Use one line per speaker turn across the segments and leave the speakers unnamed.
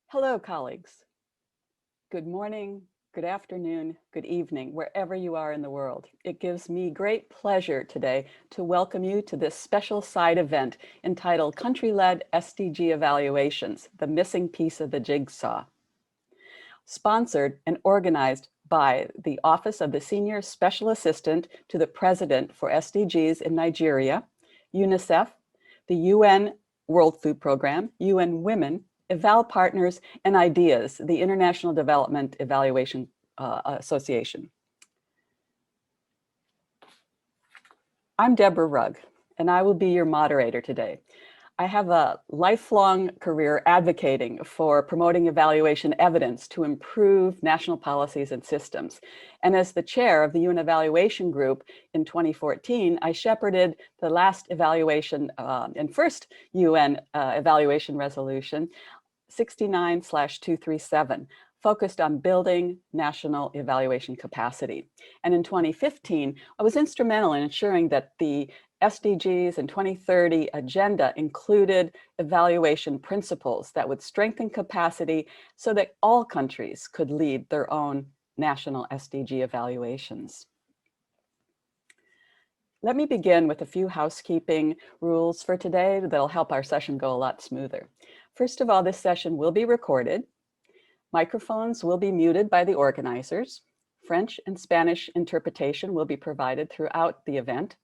Hello, colleagues. Good morning, good afternoon, good evening, wherever you are in the world. It gives me great pleasure today to welcome you to this special side event entitled Country-Led SDG Evaluations, the Missing Piece of the Jigsaw. Sponsored and organized by the Office of the Senior Special Assistant to the President for SDGs in Nigeria, UNICEF, the UN World Food Program, UN Women, Eval Partners, and IDEAS, the International Development Evaluation Association. I'm Deborah Rugg, and I will be your moderator today. I have a lifelong career advocating for promoting evaluation evidence to improve national policies and systems. And as the chair of the UN Evaluation Group in 2014, I shepherded the last evaluation and first UN evaluation resolution, 69/237, focused on building national evaluation capacity. And in 2015, I was instrumental in ensuring that the SDGs and 2030 agenda included evaluation principles that would strengthen capacity so that all countries could lead their own national SDG evaluations. Let me begin with a few housekeeping rules for today that'll help our session go a lot smoother. First of all, this session will be recorded. Microphones will be muted by the organizers. French and Spanish interpretation will be provided throughout the event.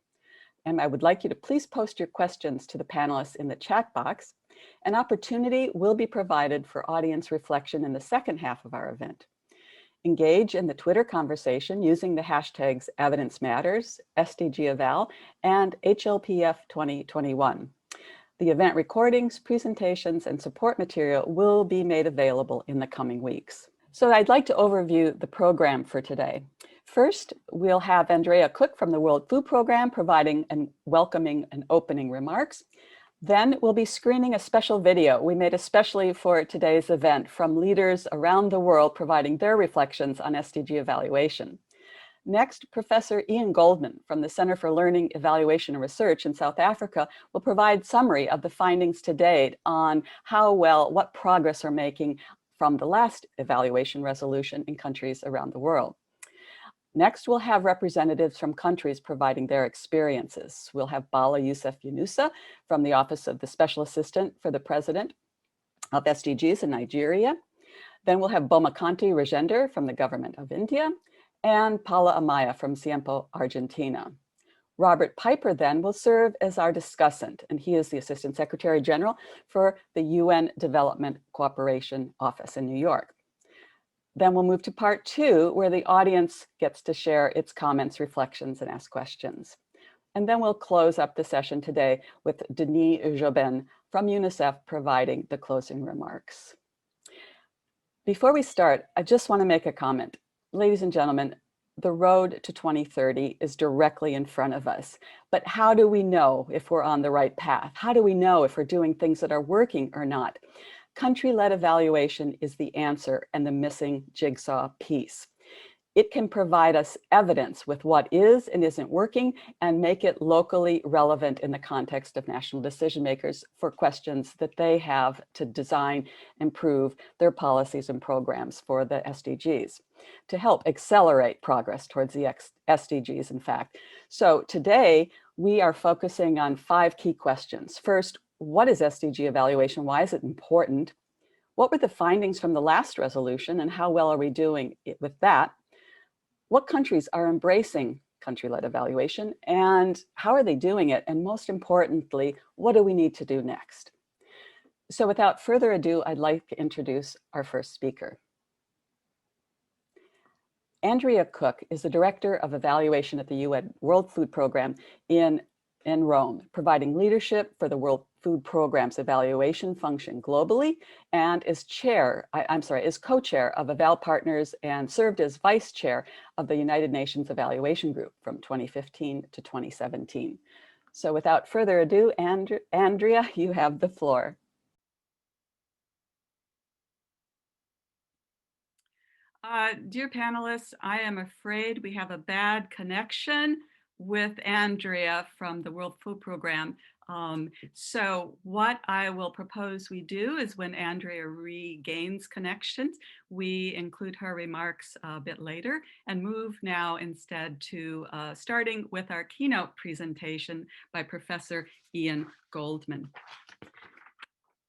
And I would like you to please post your questions to the panelists in the chat box. An opportunity will be provided for audience reflection in the second half of our event. Engage in the Twitter conversation using the hashtags Evidence Matters, SDG Eval, and HLPF 2021. The event recordings, presentations, and support material will be made available in the coming weeks. So I'd like to overview the program for today. First, we'll have Andrea Cook from the World Food Program providing and welcoming and opening remarks. Then we'll be screening a special video we made especially for today's event from leaders around the world providing their reflections on SDG evaluation. Next, Professor Ian Goldman from the Center for Learning, Evaluation and Research in South Africa will provide summary of the findings to date on what progress are making from the last evaluation resolution in countries around the world. Next, we'll have representatives from countries providing their experiences. We'll have Bala Youssef Yunusa from the Office of the Special Assistant for the President of SDGs in Nigeria. Then we'll have Bomakanti Rajender from the Government of India, and Paula Amaya from Siempo, Argentina. Robert Piper then will serve as our discussant, and he is the Assistant Secretary General for the UN Development Cooperation Office in New York. Then we'll move to part two, where the audience gets to share its comments, reflections, and ask questions. And then we'll close up the session today with Denis Jobin from UNICEF providing the closing remarks. Before we start, I just want to make a comment. Ladies and gentlemen, the road to 2030 is directly in front of us. But how do we know if we're on the right path? How do we know if we're doing things that are working or not? Country-led evaluation is the answer and the missing jigsaw piece. It can provide us evidence with what is and isn't working and make it locally relevant in the context of national decision makers for questions that they have to design, improve their policies and programs for the SDGs to help accelerate progress towards the SDGs, in fact. So today we are focusing on 5 key questions. First, what is SDG evaluation? Why is it important? What were the findings from the last resolution and how well are we doing with that? What countries are embracing country-led evaluation and how are they doing it? And most importantly, what do we need to do next? So without further ado, I'd like to introduce our first speaker. Andrea Cook is the Director of Evaluation at the UN World Food Program in Rome, providing leadership for the World Food Program's evaluation function globally, and is co-chair of Eval Partners and served as vice chair of the United Nations Evaluation Group from 2015 to 2017. So without further ado, Andrea, you have the floor.
Dear panelists, I am afraid we have a bad connection with Andrea from the World Food Program. So what I will propose we do is when Andrea regains connections, we include her remarks a bit later and move now instead to starting with our keynote presentation by Professor Ian Goldman.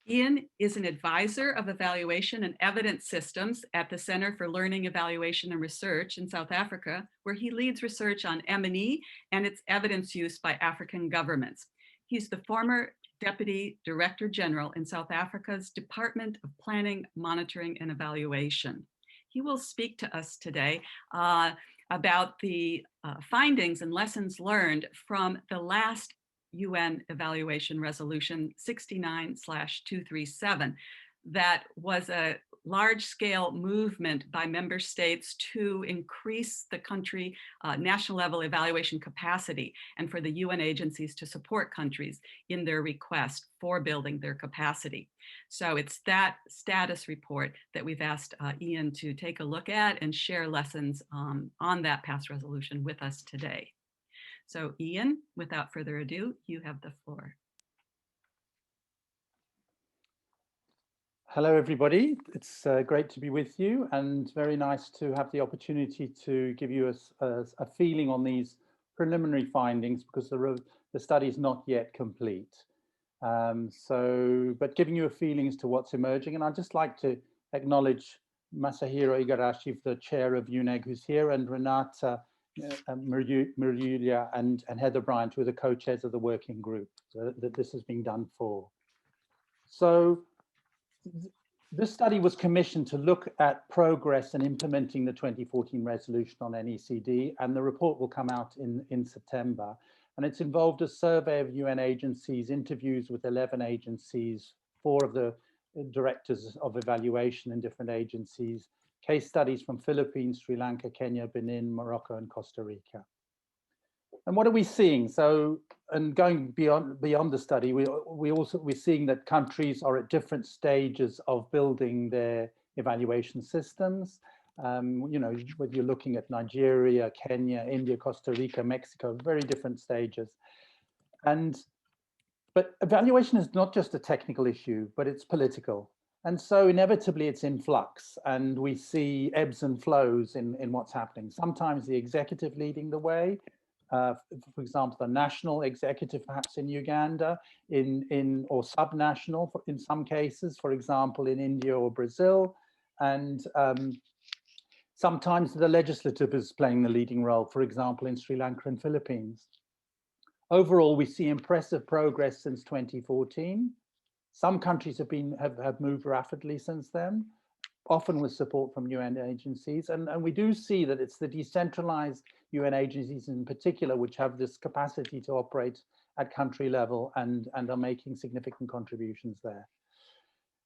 Ian is an advisor of evaluation and evidence systems at the Center for Learning, Evaluation and Research in South Africa, where he leads research on M&E and its evidence use by African governments. He's the former Deputy Director General in South Africa's Department of Planning, Monitoring and Evaluation. He will speak to us today about the findings and lessons learned from the last UN Evaluation Resolution 69/237 that was a large-scale movement by member states to increase the country national level evaluation capacity and for the UN agencies to support countries in their request for building their capacity. So it's that status report that we've asked Ian to take a look at and share lessons on that past resolution with us today. So Ian, without further ado, you have the floor.
Hello, everybody. It's great to be with you and very nice to have the opportunity to give you a feeling on these preliminary findings because the study is not yet complete. But giving you a feeling as to what's emerging. And I'd just like to acknowledge Masahiro Igarashi, the chair of UNEG, who's here, and Renata Marulia and Heather Bryant, who are the co-chairs of the working group that this has been done for. So this study was commissioned to look at progress in implementing the 2014 resolution on NECD, and the report will come out in September. And it's involved a survey of UN agencies, interviews with 11 agencies, 4 of the directors of evaluation in different agencies, case studies from Philippines, Sri Lanka, Kenya, Benin, Morocco, and Costa Rica. And what are we seeing? So, and going beyond the study, we're seeing that countries are at different stages of building their evaluation systems. You know, whether you're looking at Nigeria, Kenya, India, Costa Rica, Mexico, very different stages. But evaluation is not just a technical issue, but it's political. And so inevitably it's in flux, and we see ebbs and flows in what's happening. Sometimes the executive leading the way, for example, the national executive perhaps in Uganda, or subnational in some cases, for example, in India or Brazil. And sometimes the legislative is playing the leading role, for example, in Sri Lanka and Philippines. Overall, we see impressive progress since 2014. Some countries have moved rapidly since then, often with support from UN agencies. And we do see that it's the decentralized UN agencies in particular which have this capacity to operate at country level and are making significant contributions there.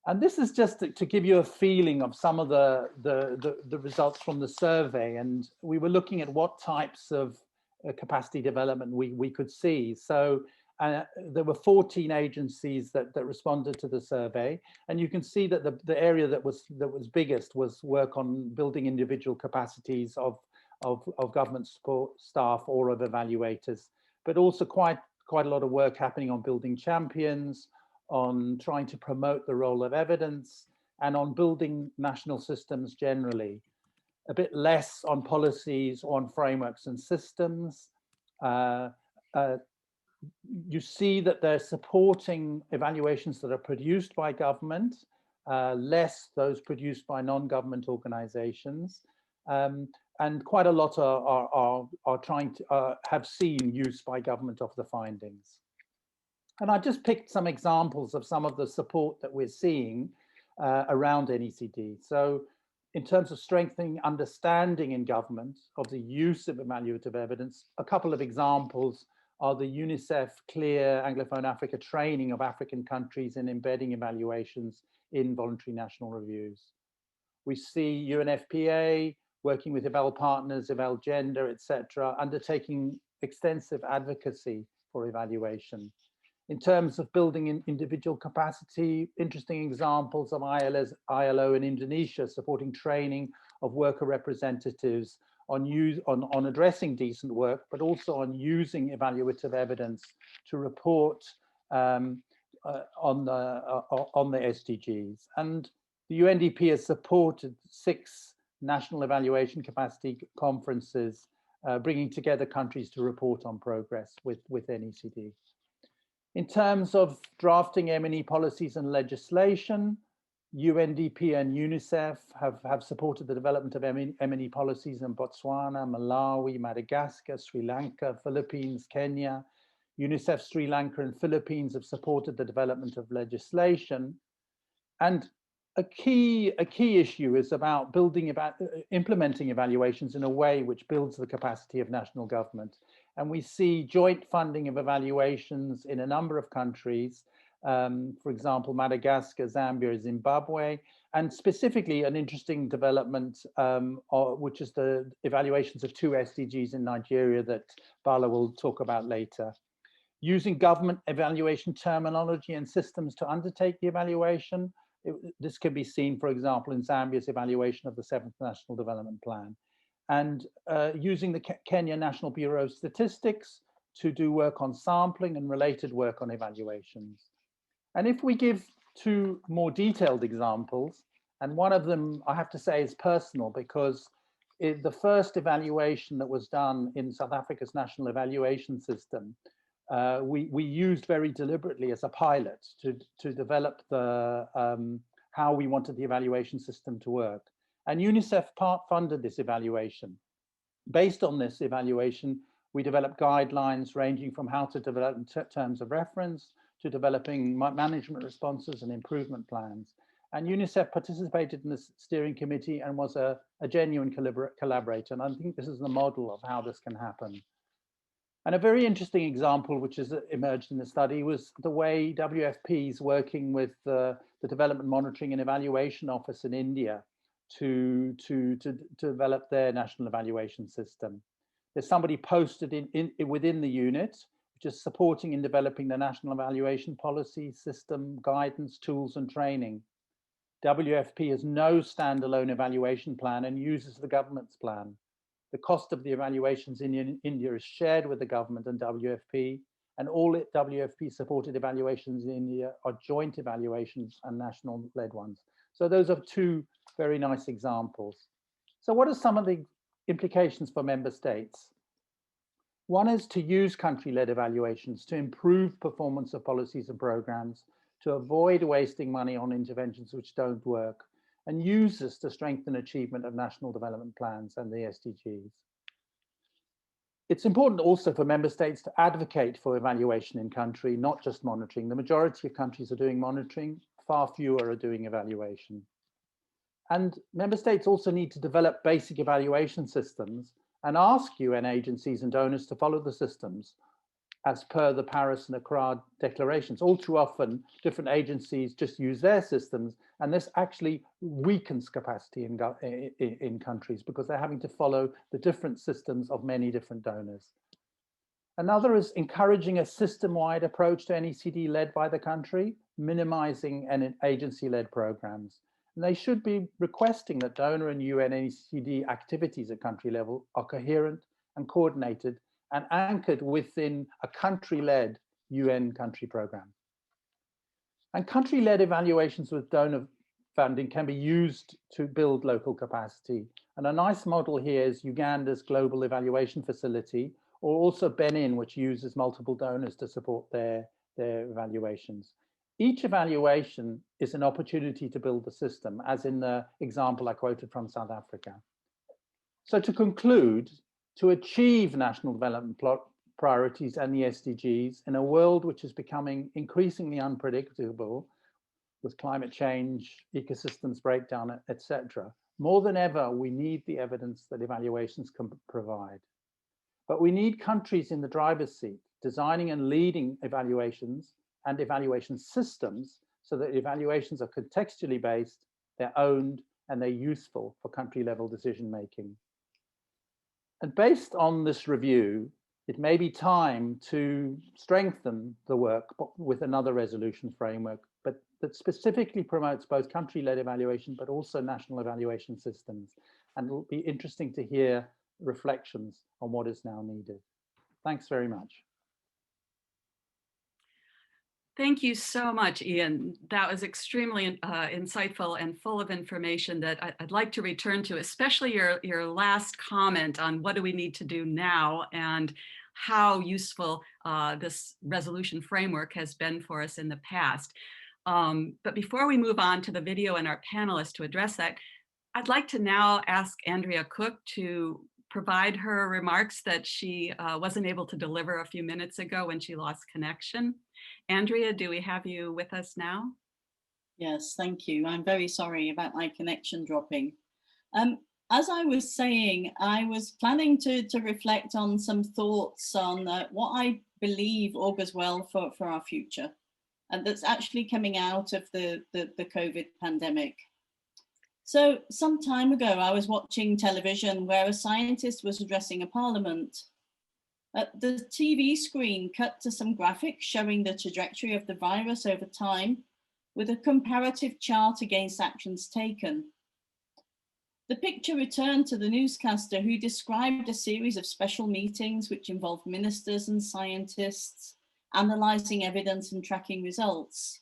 And this is just to give you a feeling of some of the results from the survey. And we were looking at what types of capacity development we could see. So there were 14 agencies that responded to the survey, and you can see that the area that was biggest was work on building individual capacities of government support staff or of evaluators, but also quite a lot of work happening on building champions, on trying to promote the role of evidence, and on building national systems generally. A bit less on policies, on frameworks and systems. You see that they're supporting evaluations that are produced by government, less those produced by non-government organizations, and quite a lot are trying to have seen use by government of the findings. And I just picked some examples of some of the support that we're seeing around NECD. So in terms of strengthening understanding in government of the use of evaluative evidence, a couple of examples are the UNICEF CLEAR Anglophone Africa training of African countries in embedding evaluations in voluntary national reviews. We see UNFPA working with Eval Partners, Eval Gender, etc., undertaking extensive advocacy for evaluation. In terms of building individual capacity, interesting examples of ILO in Indonesia supporting training of worker representatives on addressing decent work, but also on using evaluative evidence to report on the SDGs. And the UNDP has supported 6 national evaluation capacity conferences, bringing together countries to report on progress with NECD. In terms of drafting M&E policies and legislation, UNDP and UNICEF have supported the development of M&E policies in Botswana, Malawi, Madagascar, Sri Lanka, Philippines, Kenya. UNICEF, Sri Lanka, and Philippines have supported the development of legislation. And a key issue is about implementing evaluations in a way which builds the capacity of national government. And we see joint funding of evaluations in a number of countries, for example, Madagascar, Zambia, Zimbabwe, and specifically an interesting development, which is the evaluations of 2 SDGs in Nigeria that Bala will talk about later. Using government evaluation terminology and systems to undertake the evaluation. This can be seen, for example, in Zambia's evaluation of the 7th National Development Plan. And using the Kenya National Bureau of Statistics to do work on sampling and related work on evaluations. And if we give 2 more detailed examples, and one of them I have to say is personal, because the first evaluation that was done in South Africa's national evaluation system, we used very deliberately as a pilot to develop the how we wanted the evaluation system to work. And UNICEF part-funded this evaluation. Based on this evaluation, we developed guidelines ranging from how to develop terms of reference to developing management responses and improvement plans. And UNICEF participated in this steering committee and was a genuine collaborator. And I think this is the model of how this can happen. And a very interesting example, which has emerged in the study, was the way WFP is working with the Development Monitoring and Evaluation Office in India to develop their national evaluation system. There's somebody posted within the unit, which is supporting in developing the national evaluation policy, system, guidance, tools, and training. WFP has no standalone evaluation plan and uses the government's plan. The cost of the evaluations in India is shared with the government and WFP, and all WFP supported evaluations in India are joint evaluations and national-led ones. So those are 2 very nice examples. So what are some of the implications for member states? One is to use country-led evaluations to improve performance of policies and programs, to avoid wasting money on interventions which don't work, and use this to strengthen achievement of national development plans and the SDGs. It's important also for member states to advocate for evaluation in country, not just monitoring. The majority of countries are doing monitoring, far fewer are doing evaluation. And member states also need to develop basic evaluation systems and ask UN agencies and donors to follow the systems as per the Paris and Accra declarations. All too often, different agencies just use their systems, and this actually weakens capacity in countries because they're having to follow the different systems of many different donors. Another is encouraging a system-wide approach to NECD led by the country, minimizing agency-led programs. And they should be requesting that donor and UN NECD activities at country level are coherent and coordinated and anchored within a country-led UN country program. And country-led evaluations with donor funding can be used to build local capacity. And a nice model here is Uganda's Global Evaluation Facility, or also Benin, which uses multiple donors to support their evaluations. Each evaluation is an opportunity to build the system, as in the example I quoted from South Africa. So to conclude, to achieve national development priorities and the SDGs in a world which is becoming increasingly unpredictable with climate change, ecosystems breakdown, etc., more than ever, we need the evidence that evaluations can provide. But we need countries in the driver's seat, designing and leading evaluations and evaluation systems so that evaluations are contextually based, they're owned, and they're useful for country-level decision-making. And based on this review, it may be time to strengthen the work with another resolution framework, but that specifically promotes both country-led evaluation, but also national evaluation systems. And it'll be interesting to hear reflections on what is now needed. Thanks very much.
Thank you so much, Ian. That was extremely insightful and full of information that I'd like to return to, especially your last comment on what do we need to do now and how useful this resolution framework has been for us in the past. But before we move on to the video and our panelists to address that, I'd like to now ask Andrea Cook to provide her remarks that she wasn't able to deliver a few minutes ago when she lost connection. Andrea, do we have you with us now?
Yes, thank you. I'm very sorry about my connection dropping. As I was saying, I was planning to reflect on some thoughts on what I believe augurs well for our future, and that's actually coming out of the COVID pandemic. So some time ago, I was watching television where a scientist was addressing a parliament. The TV screen cut to some graphics showing the trajectory of the virus over time with a comparative chart against actions taken. The picture returned to the newscaster who described a series of special meetings which involved ministers and scientists analysing evidence and tracking results.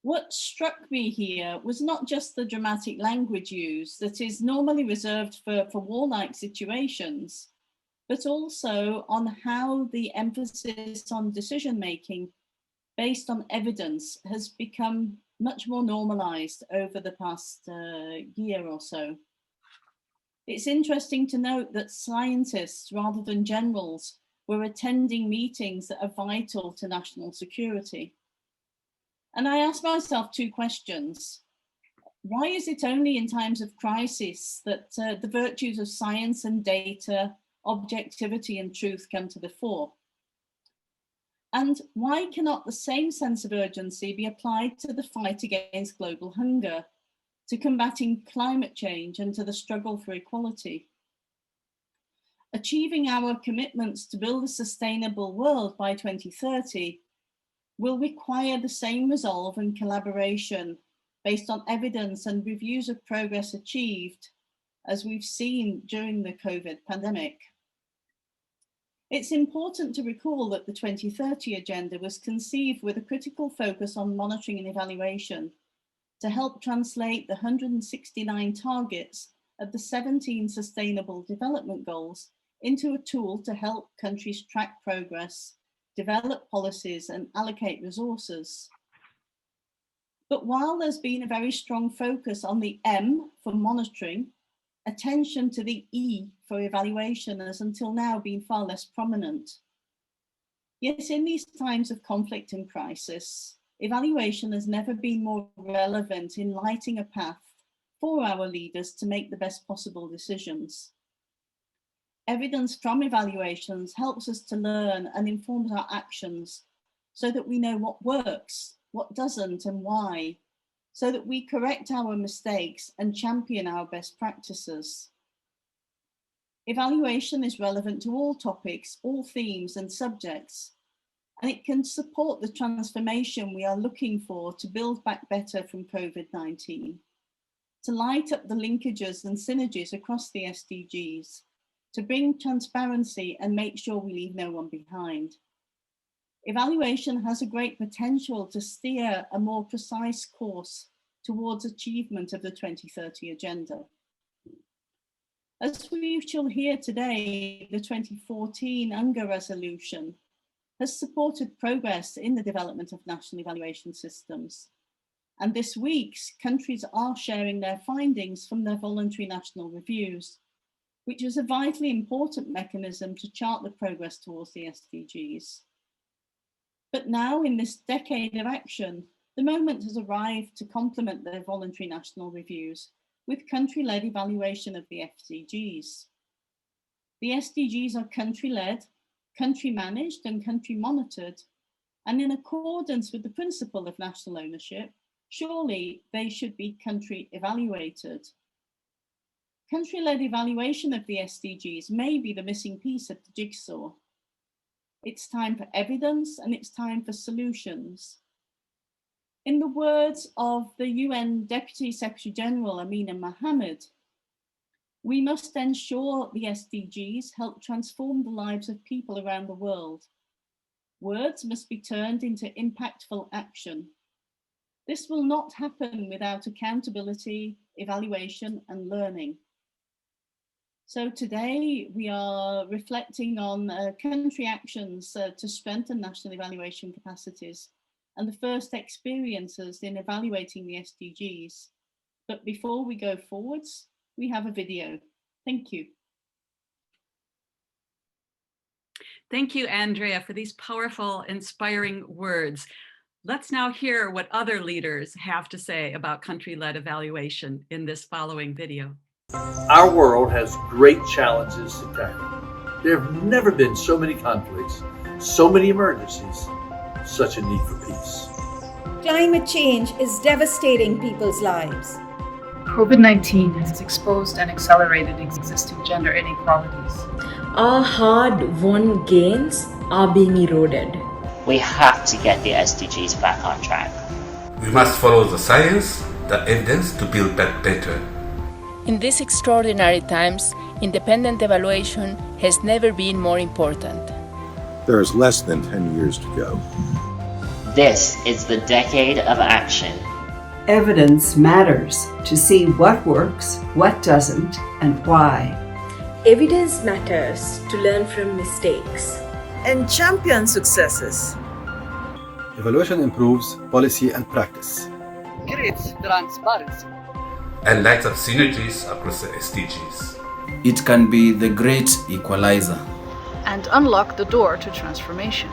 What struck me here was not just the dramatic language used that is normally reserved for warlike situations, but also on how the emphasis on decision-making based on evidence has become much more normalized over the past year or so. It's interesting to note that scientists, rather than generals, were attending meetings that are vital to national security. And I asked myself two questions. Why is it only in times of crisis that the virtues of science and data, objectivity and truth come to the fore? And why cannot the same sense of urgency be applied to the fight against global hunger, to combating climate change and to the struggle for equality? Achieving our commitments to build a sustainable world by 2030 will require the same resolve and collaboration based on evidence and reviews of progress achieved, as we've seen during the COVID pandemic. It's important to recall that the 2030 agenda was conceived with a critical focus on monitoring and evaluation to help translate the 169 targets of the 17 Sustainable Development Goals into a tool to help countries track progress, develop policies and allocate resources. But while there's been a very strong focus on the M for monitoring, attention to the E for evaluation has until now been far less prominent. Yet in these times of conflict and crisis, evaluation has never been more relevant in lighting a path for our leaders to make the best possible decisions. Evidence from evaluations helps us to learn and informs our actions so that we know what works, what doesn't and why, so that we correct our mistakes and champion our best practices. Evaluation is relevant to all topics, all themes and subjects, and it can support the transformation we are looking for to build back better from COVID-19, to light up the linkages and synergies across the SDGs, to bring transparency and make sure we leave no one behind. Evaluation has a great potential to steer a more precise course towards achievement of the 2030 agenda. As we shall hear today, the 2014 UNGA resolution has supported progress in the development of national evaluation systems. And this week, countries are sharing their findings from their voluntary national reviews, which is a vitally important mechanism to chart the progress towards the SDGs. But now in this decade of action, the moment has arrived to complement their voluntary national reviews with country-led evaluation of the SDGs. The SDGs are country-led, country-managed and country-monitored, and in accordance with the principle of national ownership, surely they should be country-evaluated. Country-led evaluation of the SDGs may be the missing piece of the jigsaw. It's time for evidence and it's time for solutions. In the words of the UN Deputy Secretary General, Amina Mohammed, we must ensure the SDGs help transform the lives of people around the world. Words must be turned into impactful action. This will not happen without accountability, evaluation, and learning. So today we are reflecting on country actions to strengthen national evaluation capacities and the first experiences in evaluating the SDGs. But before we go forwards, we have a video. Thank you.
Thank you, Andrea, for these powerful, inspiring words. Let's now hear what other leaders have to say about country-led evaluation in this following video.
Our world has great challenges to tackle. There have never been so many conflicts, so many emergencies, such a need for peace.
Climate change is devastating people's lives.
COVID-19 has exposed and accelerated existing gender inequalities.
Our hard-won gains are being eroded.
We have to get the SDGs back on track.
We must follow the science, the evidence to build back better.
In these extraordinary times, independent evaluation has never been more important.
There is less than 10 years to go.
This is the decade of action.
Evidence matters to see what works, what doesn't, and why.
Evidence matters to learn from mistakes
and champion successes.
Evaluation improves policy and practice.
Creates transparency.
And lights up synergies across the SDGs.
It can be the great equalizer.
And unlock the door to transformation.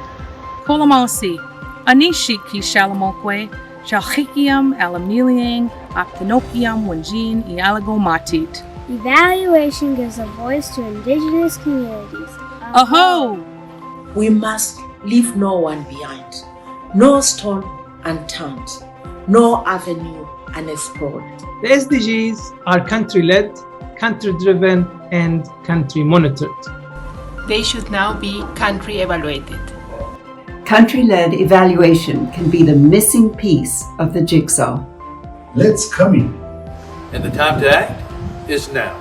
Kolamosi, Anishiki Shalamokwe, Shalchikiam, Alamiliang, Aptenokiam, Wanjin, Ialagomatit.
Evaluation gives a voice to indigenous communities.
Aho!
We must leave no one behind, no stone unturned, no avenue unexplored.
The SDGs are country-led, country-driven, and country-monitored.
They should now be country-evaluated.
Country-led evaluation can be the missing piece of the jigsaw.
Let's come in.
And the time to act is now.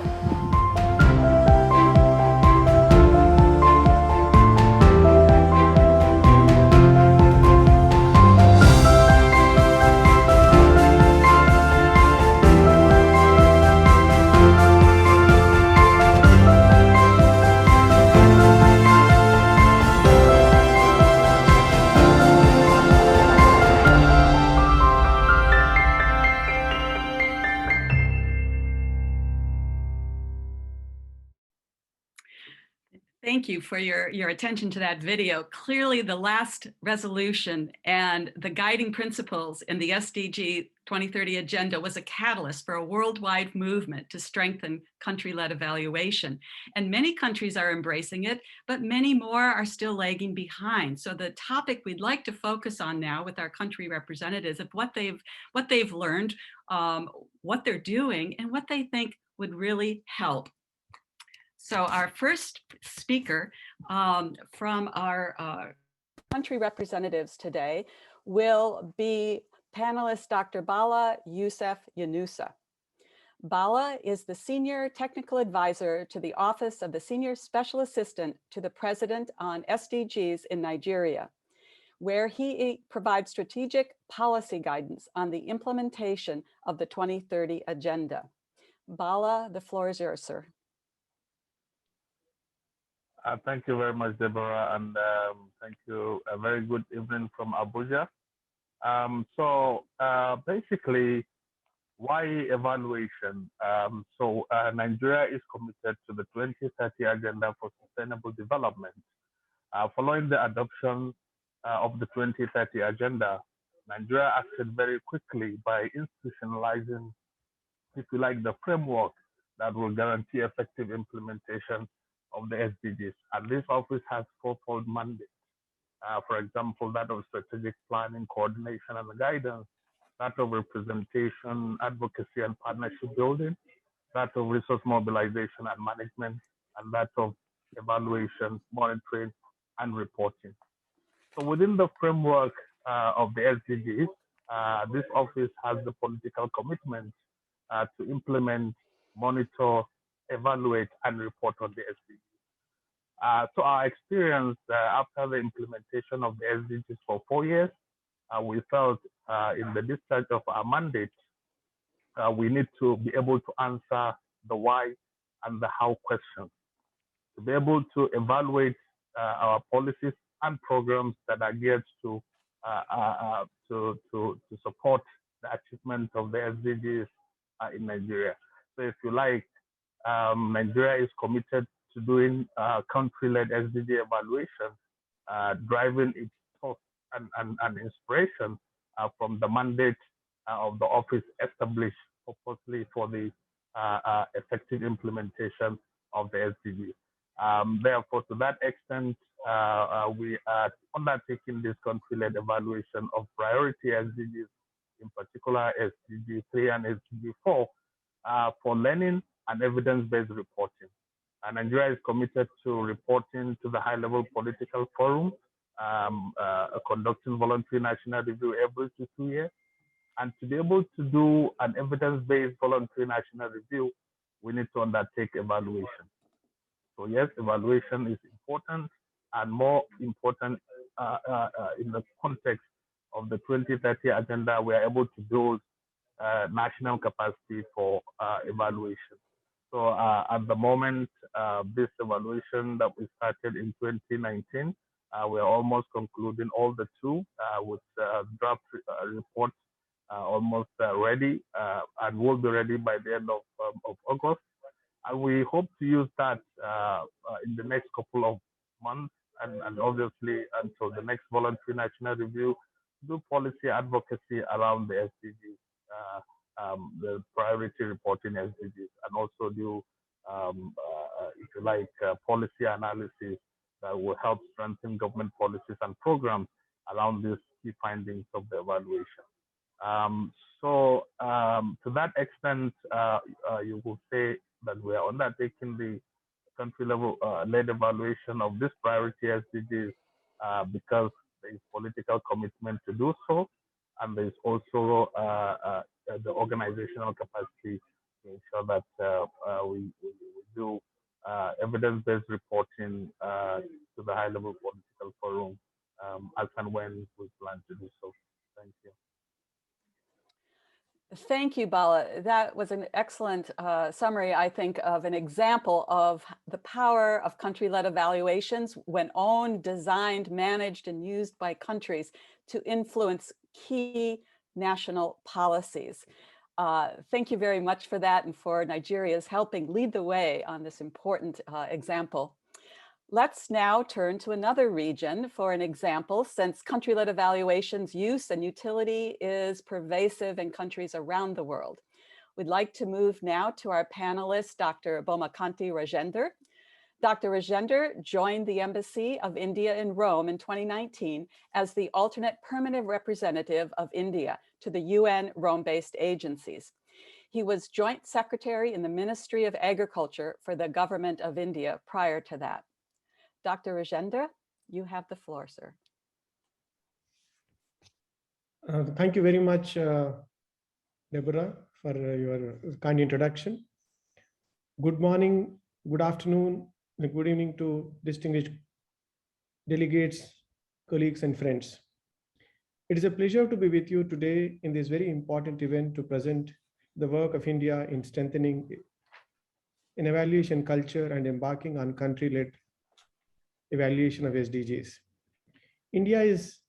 Thank you for your attention to that video. Clearly, the last resolution and the guiding principles in the SDG 2030 agenda was a catalyst for a worldwide movement to strengthen country-led evaluation. And many countries are embracing it, but many more are still lagging behind. So the topic we'd like to focus on now with our country representatives of what they've learned, what they're doing, and what they think would really help. So our first speaker from our
country representatives today will be panelist Dr. Bala Youssef Yunusa. Bala is the Senior Technical Advisor to the Office of the Senior Special Assistant to the President on SDGs in Nigeria, where he provides strategic policy guidance on the implementation of the 2030 Agenda. Bala, the floor is yours, sir.
Thank you very much, Deborah, and thank you. A very good evening from Abuja. Basically, why evaluation? Nigeria is committed to the 2030 Agenda for Sustainable Development. Following the adoption of the 2030 Agenda, Nigeria acted very quickly by institutionalizing, if you like, the framework that will guarantee effective implementation of the SDGs. And this office has fourfold mandate. For example, that of strategic planning, coordination, and guidance, that of representation, advocacy, and partnership building, that of resource mobilization and management, and that of evaluation, monitoring, and reporting. So within the framework of the SDGs, this office has the political commitment to implement, monitor, evaluate, and report on the SDGs. So our experience after the implementation of the SDGs for 4 years, we felt in the discharge of our mandate, we need to be able to answer the why and the how questions, to be able to evaluate our policies and programs that are geared to support the achievement of the SDGs in Nigeria. So if you like, Nigeria is committed to doing country-led SDG evaluation, driving its thoughts and inspiration from the mandate of the office established purposely for the effective implementation of the SDGs. Therefore, to that extent, we are undertaking this country-led evaluation of priority SDGs, in particular SDG 3 and SDG 4, for learning and evidence-based reporting. And Nigeria is committed to reporting to the high-level political forum, conducting voluntary national review every 2 years. And to be able to do an evidence-based voluntary national review, we need to undertake evaluation. So yes, evaluation is important, and more important in the context of the 2030 agenda, we are able to build national capacity for evaluation. So at the moment, this evaluation that we started in 2019, we are almost concluding all the two with draft reports almost ready and will be ready by the end of August. And we hope to use that in the next couple of months and obviously until the next voluntary national review, do policy advocacy around the SDGs, the priority reporting SDGs, and also do, if you like, policy analysis that will help strengthen government policies and programs around these key findings of the evaluation. So to that extent, you will say that we are undertaking the country level led evaluation of this priority SDGs because there is political commitment to do so, and there is also the organizational capacity to ensure that we do evidence-based reporting to the high-level political forum as and when we plan to do so. Thank you.
Thank you, Bala. That was an excellent summary, I think, of an example of the power of country-led evaluations when owned, designed, managed, and used by countries to influence key national policies. Thank you very much for that and for Nigeria's helping lead the way on this important example. Let's now turn to another region for an example, since country-led evaluation's use and utility is pervasive in countries around the world. We'd like to move now to our panelist, Dr. Bomakanti Rajender. Dr. Rajender joined the Embassy of India in Rome in 2019 as the alternate permanent representative of India to the UN Rome-based agencies. He was Joint Secretary in the Ministry of Agriculture for the Government of India prior to that. Dr. Rajendra, you have the floor, sir.
Thank you very much, Deborah, for your kind introduction. Good morning, good afternoon, and good evening to distinguished delegates, colleagues, and friends. It is a pleasure to be with you today in this very important event to present the work of India in strengthening an evaluation culture and embarking on country-led evaluation of SDGs. India is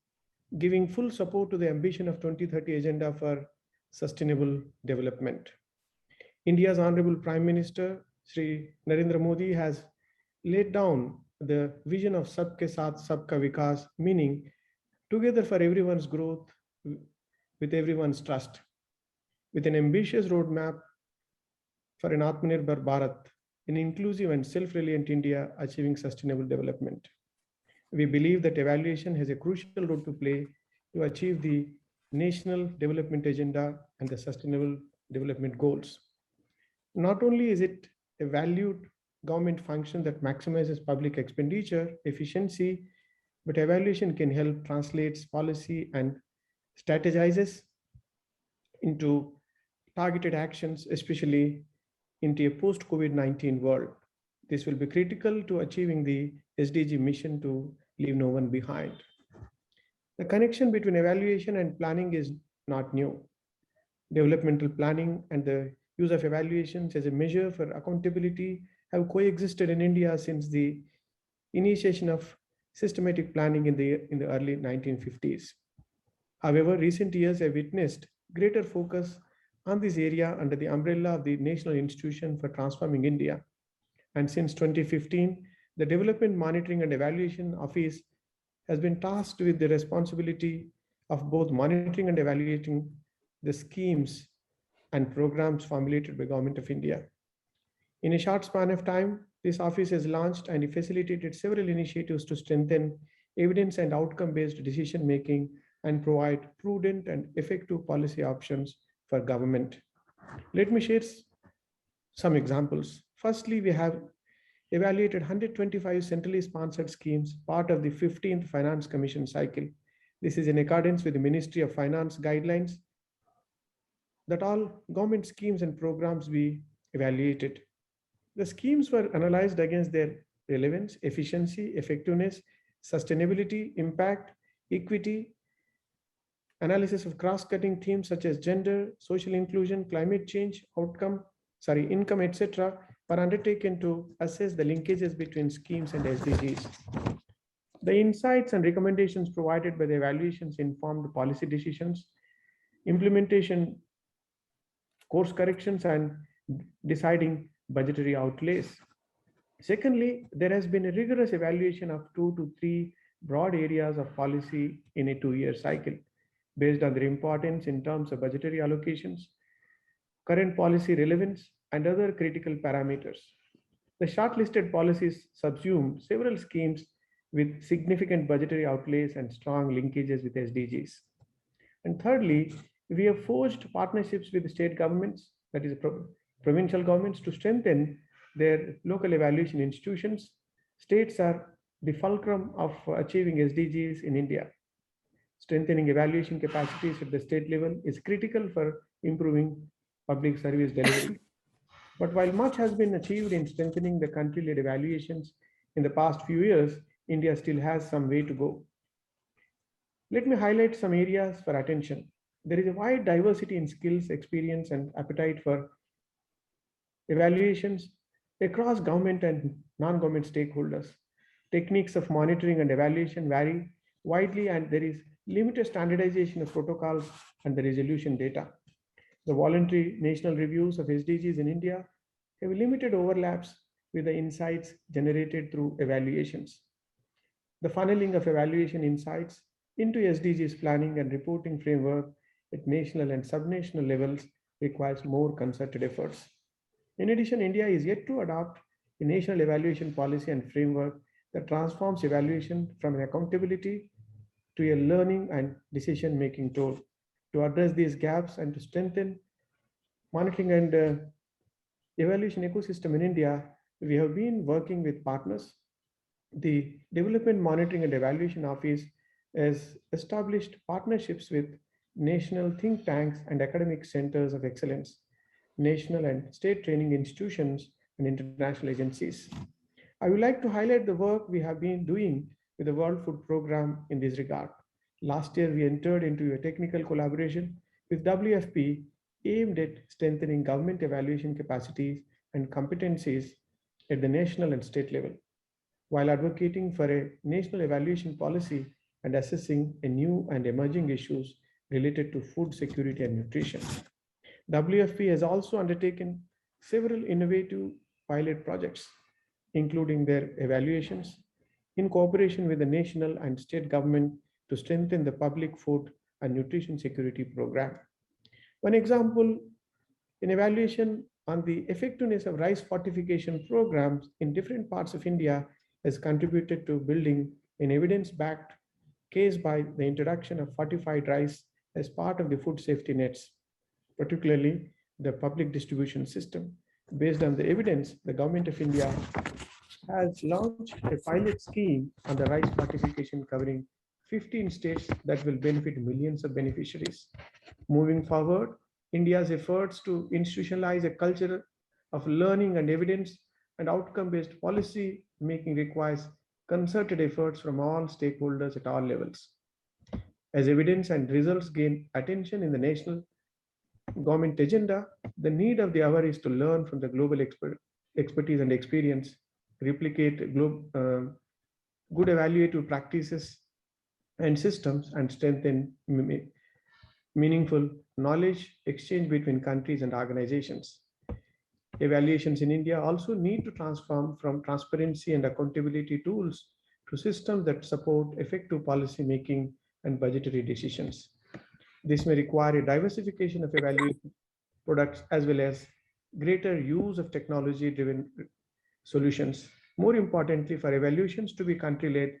giving full support to the ambition of 2030 agenda for sustainable development. India's Honorable Prime Minister, Shri Narendra Modi, has laid down the vision of Sabke Saath Sabka Vikas, meaning together for everyone's growth with everyone's trust, with an ambitious roadmap for an Atmanirbhar Bharat, an inclusive and self-reliant India achieving sustainable development. We believe that evaluation has a crucial role to play to achieve the National Development Agenda and the Sustainable Development Goals. Not only is it a valued government function that maximizes public expenditure efficiency, but evaluation can help translate policy and strategizes into targeted actions, especially into a post-COVID-19 world. This will be critical to achieving the SDG mission to leave no one behind. The connection between evaluation and planning is not new. Developmental planning and the use of evaluations as a measure for accountability have coexisted in India since the initiation of systematic planning in the early 1950s. However, recent years have witnessed greater focus on this area under the umbrella of the National Institution for Transforming India. And since 2015, the Development Monitoring and Evaluation Office has been tasked with the responsibility of both monitoring and evaluating the schemes and programs formulated by Government of India. In a short span of time, this office has launched and facilitated several initiatives to strengthen evidence and outcome-based decision-making and provide prudent and effective policy options for government. Let me share some examples. Firstly, we have evaluated 125 centrally sponsored schemes, part of the 15th Finance Commission cycle. This is in accordance with the Ministry of Finance guidelines that all government schemes and programs be evaluated. The schemes were analyzed against their relevance, efficiency, effectiveness, sustainability, impact, equity, analysis of cross-cutting themes such as gender, social inclusion, climate change, income, etc., were undertaken to assess the linkages between schemes and SDGs. The insights and recommendations provided by the evaluations informed policy decisions, implementation, course corrections, and deciding budgetary outlays. Secondly, there has been a rigorous evaluation of 2 to 3 broad areas of policy in a 2-year cycle, based on their importance in terms of budgetary allocations, current policy relevance, and other critical parameters. The shortlisted policies subsume several schemes with significant budgetary outlays and strong linkages with SDGs. And thirdly, we have forged partnerships with state governments, that is provincial governments, to strengthen their local evaluation institutions. States are the fulcrum of achieving SDGs in India. Strengthening evaluation capacities at the state level is critical for improving public service delivery. But while much has been achieved in strengthening the country-led evaluations in the past few years, India still has some way to go. Let me highlight some areas for attention. There is a wide diversity in skills, experience, and appetite for evaluations across government and non-government stakeholders. Techniques of monitoring and evaluation vary widely, and there is limited standardization of protocols and the resolution data. The voluntary national reviews of SDGs in India have limited overlaps with the insights generated through evaluations. The funneling of evaluation insights into SDGs planning and reporting framework at national and subnational levels requires more concerted efforts. In addition, India is yet to adopt a national evaluation policy and framework that transforms evaluation from an accountability to a learning and decision-making tool. To address these gaps and to strengthen monitoring and evaluation ecosystem in India, we have been working with partners. The Development Monitoring and Evaluation Office has established partnerships with national think tanks and academic centers of excellence, national and state training institutions, and international agencies. I would like to highlight the work we have been doing with the World Food Programme in this regard. Last year, we entered into a technical collaboration with WFP aimed at strengthening government evaluation capacities and competencies at the national and state level, while advocating for a national evaluation policy and assessing a new and emerging issues related to food security and nutrition. WFP has also undertaken several innovative pilot projects, including their evaluations, in cooperation with the national and state government to strengthen the public food and nutrition security program. One example, an evaluation on the effectiveness of rice fortification programs in different parts of India has contributed to building an evidence-backed case by the introduction of fortified rice as part of the food safety nets, particularly the public distribution system. Based on the evidence, the Government of India has launched a pilot scheme on the rice fortification covering 15 states that will benefit millions of beneficiaries. Moving forward, India's efforts to institutionalize a culture of learning and evidence and outcome-based policy making requires concerted efforts from all stakeholders at all levels. As evidence and results gain attention in the national government agenda, the need of the hour is to learn from the global expertise and experience, replicate good evaluative practices and systems, and strengthen meaningful knowledge exchange between countries and organizations. Evaluations in India also need to transform from transparency and accountability tools to systems that support effective policy making and budgetary decisions. This may require a diversification of evaluation products as well as greater use of technology-driven solutions. More importantly, for evaluations to be country-led,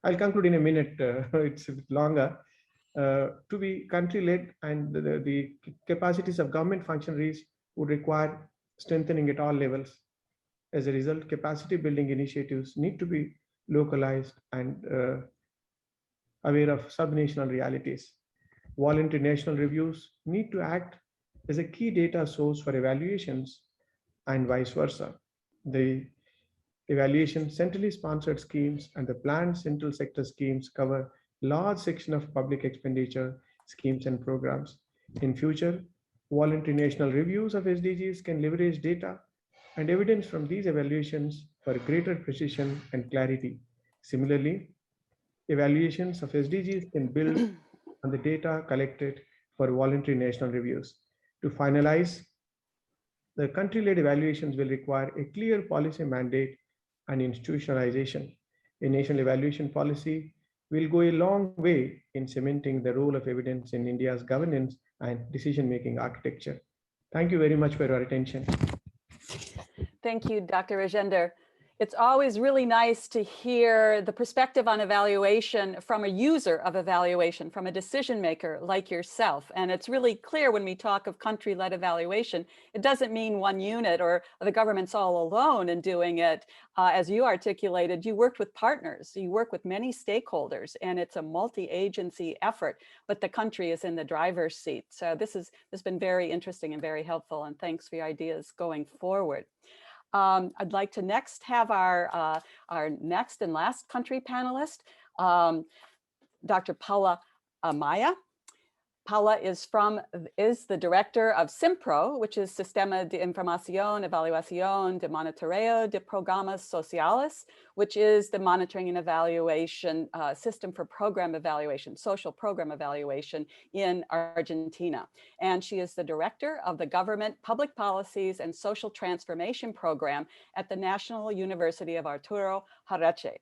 I'll conclude in a minute, it's a bit longer, to be country-led, and the capacities of government functionaries would require strengthening at all levels. As a result, capacity building initiatives need to be localized and aware of subnational realities. Voluntary national reviews need to act as a key data source for evaluations and vice versa. The evaluation centrally sponsored schemes and the planned central sector schemes cover large section of public expenditure schemes and programs. In future, voluntary national reviews of SDGs can leverage data and evidence from these evaluations for greater precision and clarity. Similarly, evaluations of SDGs can build on the data collected for voluntary national reviews. To finalize, the country-led evaluations will require a clear policy mandate and institutionalization. A national evaluation policy will go a long way in cementing the role of evidence in India's governance and decision-making architecture. Thank you very much for your attention.
Thank you, Dr. Rajender. It's always really nice to hear the perspective on evaluation from a user of evaluation, from a decision maker like yourself. And it's really clear when we talk of country-led evaluation, it doesn't mean one unit or the government's all alone in doing it. As you articulated, you worked with partners, you work with many stakeholders, and it's a multi-agency effort, but the country is in the driver's seat. So this has been very interesting and very helpful, and thanks for your ideas going forward. I'd like to next have our next and last country panelist, Dr. Paula Amaya. Paula is the director of SIMPRO, which is Sistema de Información, Evaluación de Monitoreo de Programas Sociales, which is the monitoring and evaluation system for program evaluation, social program evaluation in Argentina. And she is the director of the Government Public Policies and Social Transformation Program at the National University of Arturo Jarache.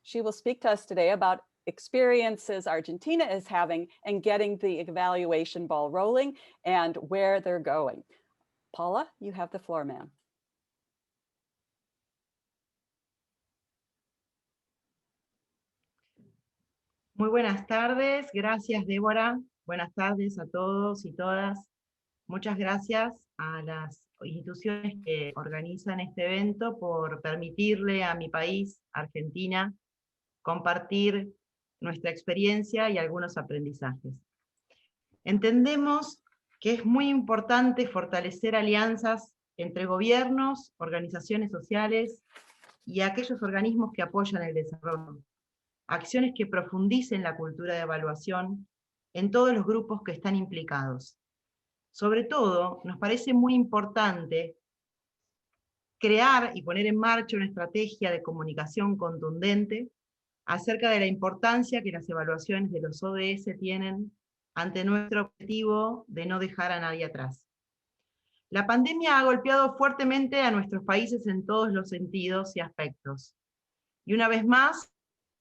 She will speak to us today about experiences Argentina is having and getting the evaluation ball rolling and where they're going. Paula, you have the floor, ma'am.
Muy buenas tardes, gracias Débora, buenas tardes a todos y todas. Muchas gracias a las instituciones que organizan este evento por permitirle a mi país, Argentina, compartir nuestra experiencia y algunos aprendizajes. Entendemos que es muy importante fortalecer alianzas entre gobiernos, organizaciones sociales y aquellos organismos que apoyan el desarrollo. Acciones que profundicen la cultura de evaluación en todos los grupos que están implicados. Sobre todo, nos parece muy importante crear y poner en marcha una estrategia de comunicación contundente acerca de la importancia que las evaluaciones de los ODS tienen ante nuestro objetivo de no dejar a nadie atrás. La pandemia ha golpeado fuertemente a nuestros países en todos los sentidos y aspectos. Y una vez más,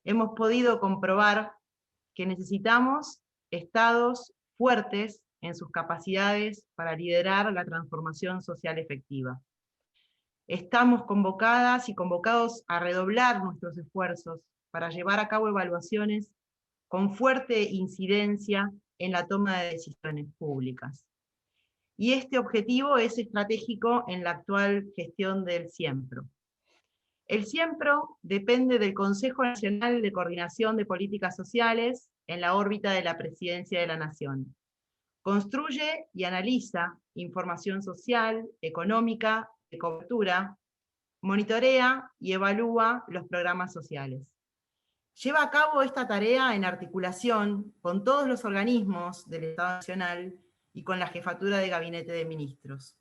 hemos podido comprobar que necesitamos estados fuertes en sus capacidades para liderar la transformación social efectiva. Estamos convocadas y convocados a redoblar nuestros esfuerzos para llevar a cabo evaluaciones con fuerte incidencia en la toma de decisiones públicas. Y este objetivo es estratégico en la actual gestión del SIEMPRO. El SIEMPRO depende del Consejo Nacional de Coordinación de Políticas Sociales en la órbita de la Presidencia de la Nación. Construye y analiza información social, económica, de cobertura, monitorea y evalúa los programas sociales. Lleva a cabo esta tarea en articulación con todos los organismos del Estado Nacional y con la Jefatura de Gabinete de Ministros.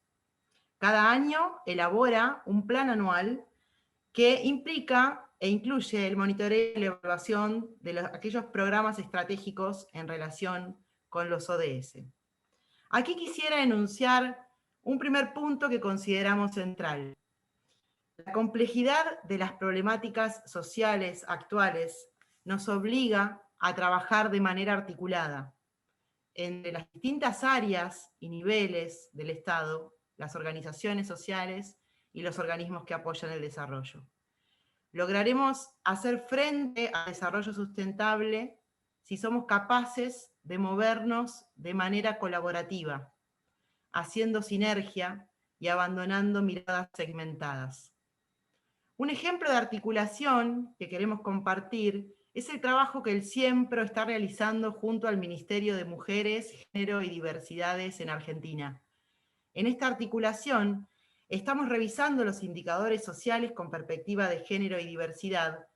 Cada año elabora un plan anual que implica e incluye el monitoreo y la evaluación de aquellos programas estratégicos en relación con los ODS. Aquí quisiera enunciar un primer punto que consideramos central. La complejidad de las problemáticas sociales actuales nos obliga a trabajar de manera articulada entre las distintas áreas y niveles del Estado, las organizaciones sociales y los organismos que apoyan el desarrollo. Lograremos hacer frente al desarrollo sustentable si somos capaces de movernos de manera colaborativa, haciendo sinergia y abandonando miradas segmentadas. Un ejemplo de articulación que queremos compartir es el trabajo que el CIEMPRO está realizando junto al Ministerio de Mujeres, Género y Diversidades en Argentina. En esta articulación estamos revisando los indicadores sociales con perspectiva de género y diversidad,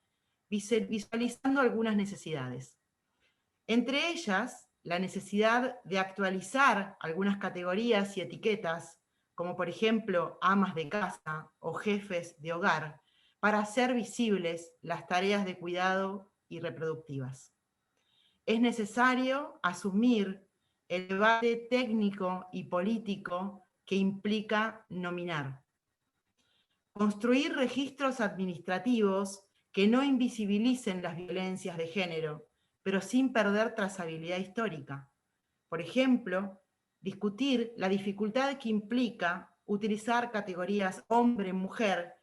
visualizando algunas necesidades. Entre ellas, la necesidad de actualizar algunas categorías y etiquetas, como por ejemplo amas de casa o jefes de hogar, para hacer visibles las tareas de cuidado y reproductivas. Es necesario asumir el debate técnico y político que implica nominar. Construir registros administrativos que no invisibilicen las violencias de género, pero sin perder trazabilidad histórica. Por ejemplo, discutir la dificultad que implica utilizar categorías hombre-mujer,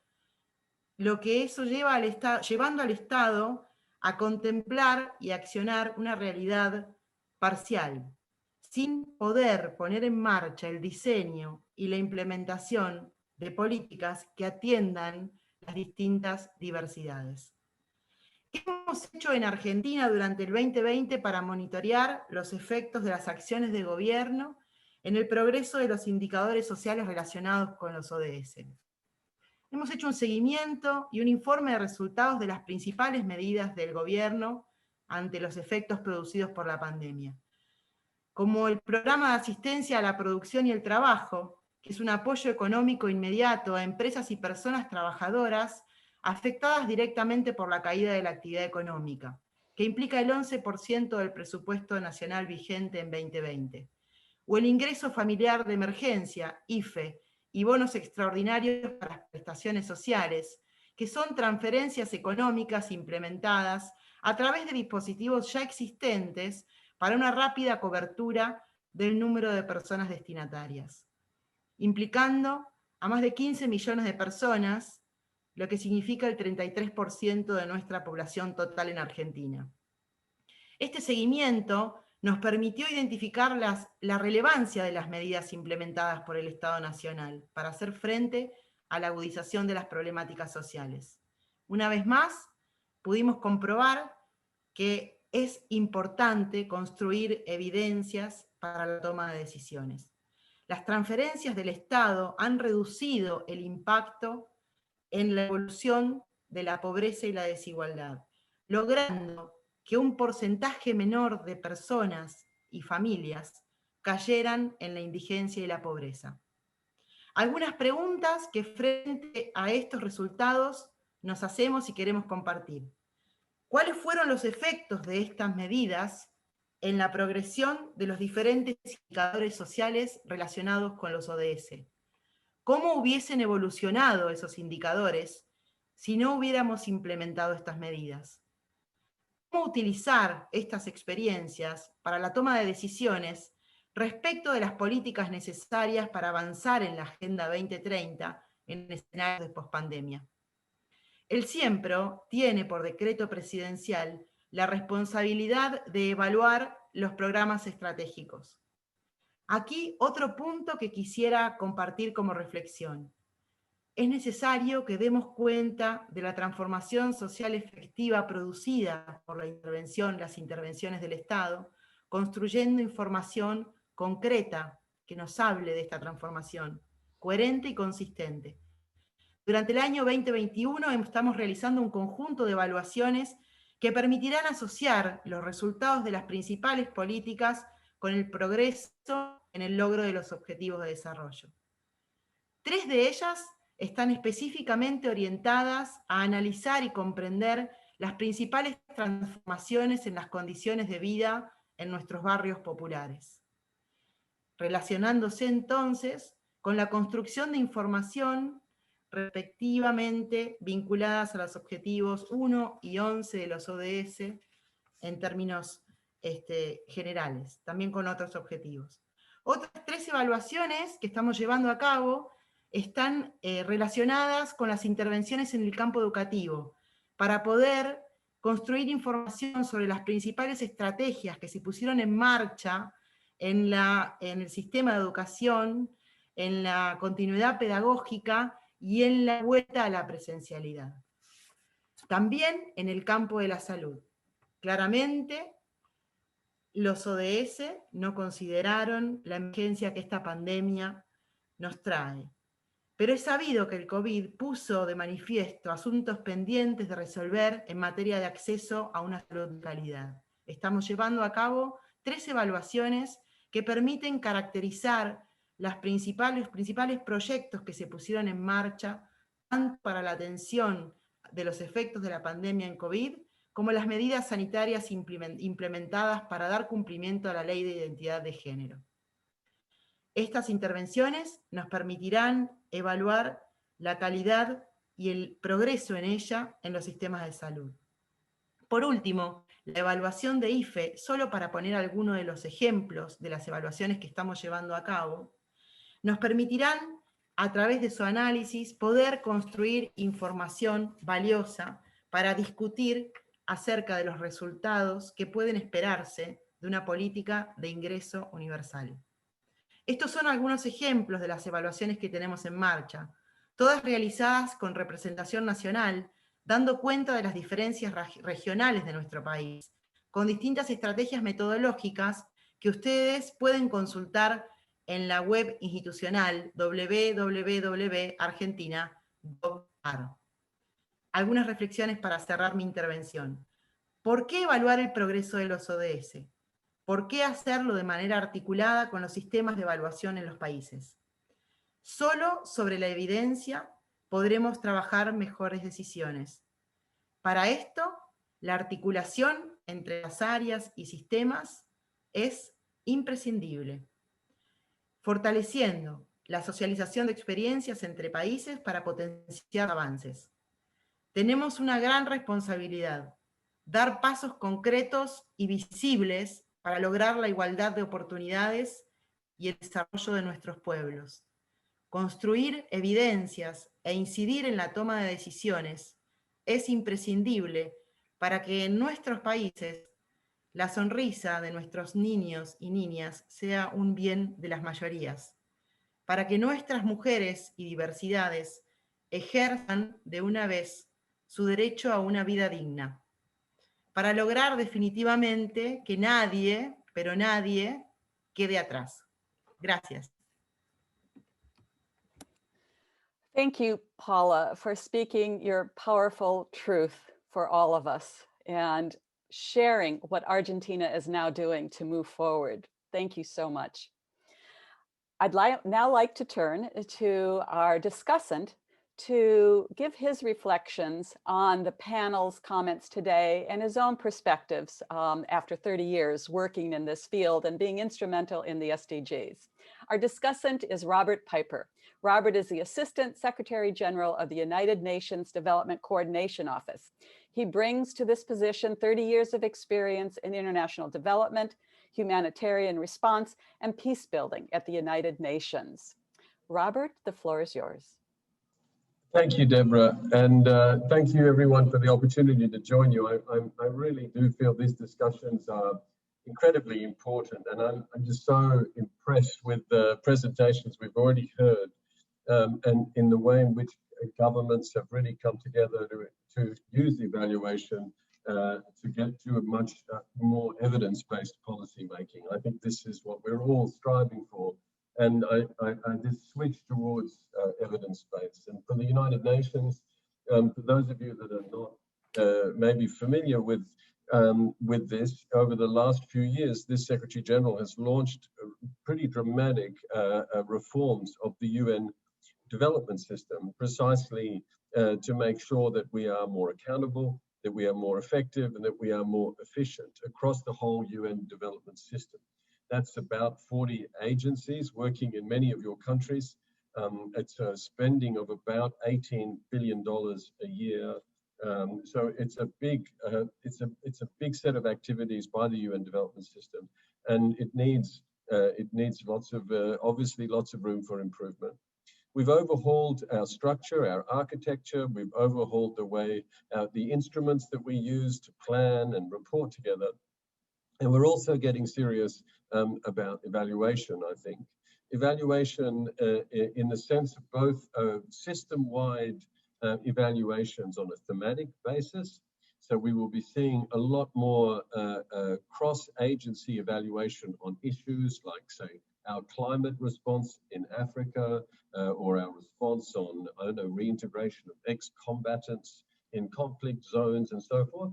lo que eso lleva llevando al Estado a contemplar y accionar una realidad parcial, sin poder poner en marcha el diseño y la implementación de políticas que atiendan las distintas diversidades. ¿Qué hemos hecho en Argentina durante el 2020 para monitorear los efectos de las acciones de gobierno en el progreso de los indicadores sociales relacionados con los ODS? Hemos hecho un seguimiento y un informe de resultados de las principales medidas del gobierno ante los efectos producidos por la pandemia, como el programa de asistencia a la producción y el trabajo, que es un apoyo económico inmediato a empresas y personas trabajadoras afectadas directamente por la caída de la actividad económica, que implica el 11% del presupuesto nacional vigente en 2020, o el ingreso familiar de emergencia, IFE, y bonos extraordinarios para las prestaciones sociales, que son transferencias económicas implementadas a través de dispositivos ya existentes para una rápida cobertura del número de personas destinatarias, implicando a más de 15 millones de personas, lo que significa el 33% de nuestra población total en Argentina. Este seguimiento nos permitió identificar la relevancia de las medidas implementadas por el Estado Nacional para hacer frente a la agudización de las problemáticas sociales. Una vez más, pudimos comprobar que es importante construir evidencias para la toma de decisiones. Las transferencias del Estado han reducido el impacto en la evolución de la pobreza y la desigualdad, logrando que un porcentaje menor de personas y familias cayeran en la indigencia y la pobreza. Algunas preguntas que frente a estos resultados nos hacemos y queremos compartir. ¿Cuáles fueron los efectos de estas medidas en la progresión de los diferentes indicadores sociales relacionados con los ODS? ¿Cómo hubiesen evolucionado esos indicadores si no hubiéramos implementado estas medidas? ¿Cómo utilizar estas experiencias para la toma de decisiones respecto de las políticas necesarias para avanzar en la Agenda 2030 en escenarios de pospandemia? El CIEMPRO tiene por decreto presidencial la responsabilidad de evaluar los programas estratégicos. Aquí otro punto que quisiera compartir como reflexión. Es necesario que demos cuenta de la transformación social efectiva producida por las intervenciones del Estado, construyendo información concreta que nos hable de esta transformación, coherente y consistente. Durante el año 2021 estamos realizando un conjunto de evaluaciones que permitirán asociar los resultados de las principales políticas con el progreso en el logro de los objetivos de desarrollo. 3 de ellas están específicamente orientadas a analizar y comprender las principales transformaciones en las condiciones de vida en nuestros barrios populares, relacionándose entonces con la construcción de información respectivamente vinculadas a los objetivos 1 y 11 de los ODS en términos generales, también con otros objetivos. Otras 3 evaluaciones que estamos llevando a cabo están relacionadas con las intervenciones en el campo educativo, para poder construir información sobre las principales estrategias que se pusieron en marcha en el sistema de educación, en la continuidad pedagógica y en la vuelta a la presencialidad. También en el campo de la salud. Claramente, los ODS no consideraron la emergencia que esta pandemia nos trae. Pero es sabido que el COVID puso de manifiesto asuntos pendientes de resolver en materia de acceso a una salud de calidad. Estamos llevando a cabo 3 evaluaciones que permiten caracterizar los principales proyectos que se pusieron en marcha, tanto para la atención de los efectos de la pandemia en COVID, como las medidas sanitarias implementadas para dar cumplimiento a la Ley de Identidad de Género. Estas intervenciones nos permitirán evaluar la calidad y el progreso en ella en los sistemas de salud. Por último, la evaluación de IFE, solo para poner algunos de los ejemplos de las evaluaciones que estamos llevando a cabo, nos permitirán, a través de su análisis, poder construir información valiosa para discutir acerca de los resultados que pueden esperarse de una política de ingreso universal. Estos son algunos ejemplos de las evaluaciones que tenemos en marcha, todas realizadas con representación nacional, dando cuenta de las diferencias regionales de nuestro país, con distintas estrategias metodológicas que ustedes pueden consultar en la web institucional www.argentina.gov.ar. Algunas reflexiones para cerrar mi intervención. ¿Por qué evaluar el progreso de los ODS? ¿Por qué hacerlo de manera articulada con los sistemas de evaluación en los países? Solo sobre la evidencia podremos trabajar mejores decisiones. Para esto, la articulación entre las áreas y sistemas es imprescindible, fortaleciendo la socialización de experiencias entre países para potenciar avances. Tenemos una gran responsabilidad: dar pasos concretos y visibles para lograr la igualdad de oportunidades y el desarrollo de nuestros pueblos. Construir evidencias e incidir en la toma de decisiones es imprescindible para que en nuestros países la sonrisa de nuestros niños y niñas sea un bien de las mayorías, para que nuestras mujeres y diversidades ejerzan de una vez su derecho a una vida digna, para lograr definitivamente que nadie, pero nadie, quede atrás. Gracias.
Thank you, Paula, for speaking your powerful truth for all of us and sharing what Argentina is now doing to move forward. Thank you so much. I'd now like to turn to our discussant to give his reflections on the panel's comments today and his own perspectives after 30 years working in this field and being instrumental in the SDGs. Our discussant is Robert Piper. Robert is the Assistant Secretary General of the United Nations Development Coordination Office. He brings to this position 30 years of experience in international development, humanitarian response, and peace building at the United Nations. Robert, the floor is yours.
Thank you, Deborah, and thank you everyone for the opportunity to join you. I really do feel these discussions are incredibly important, and I'm just so impressed with the presentations we've already heard, and in the way in which governments have really come together to use evaluation to get to a much more evidence-based policy making. I think this is what we're all striving for And this switch towards evidence-based. And for the United Nations, for those of you that are not maybe familiar with this, over the last few years, this Secretary General has launched pretty dramatic reforms of the UN development system, precisely to make sure that we are more accountable, that we are more effective, and that we are more efficient across the whole UN development system. That's about 40 agencies working in many of your countries. It's a spending of about $18 billion a year. So it's a big set of activities by the UN development system, and it needs obviously lots of room for improvement. We've overhauled our structure, our architecture. We've overhauled the way, the instruments that we use to plan and report together. And we're also getting serious about evaluation, I think. Evaluation in the sense of both system-wide evaluations on a thematic basis. So we will be seeing a lot more cross-agency evaluation on issues like, say, our climate response in Africa, or our response on, I don't know, reintegration of ex-combatants in conflict zones and so forth.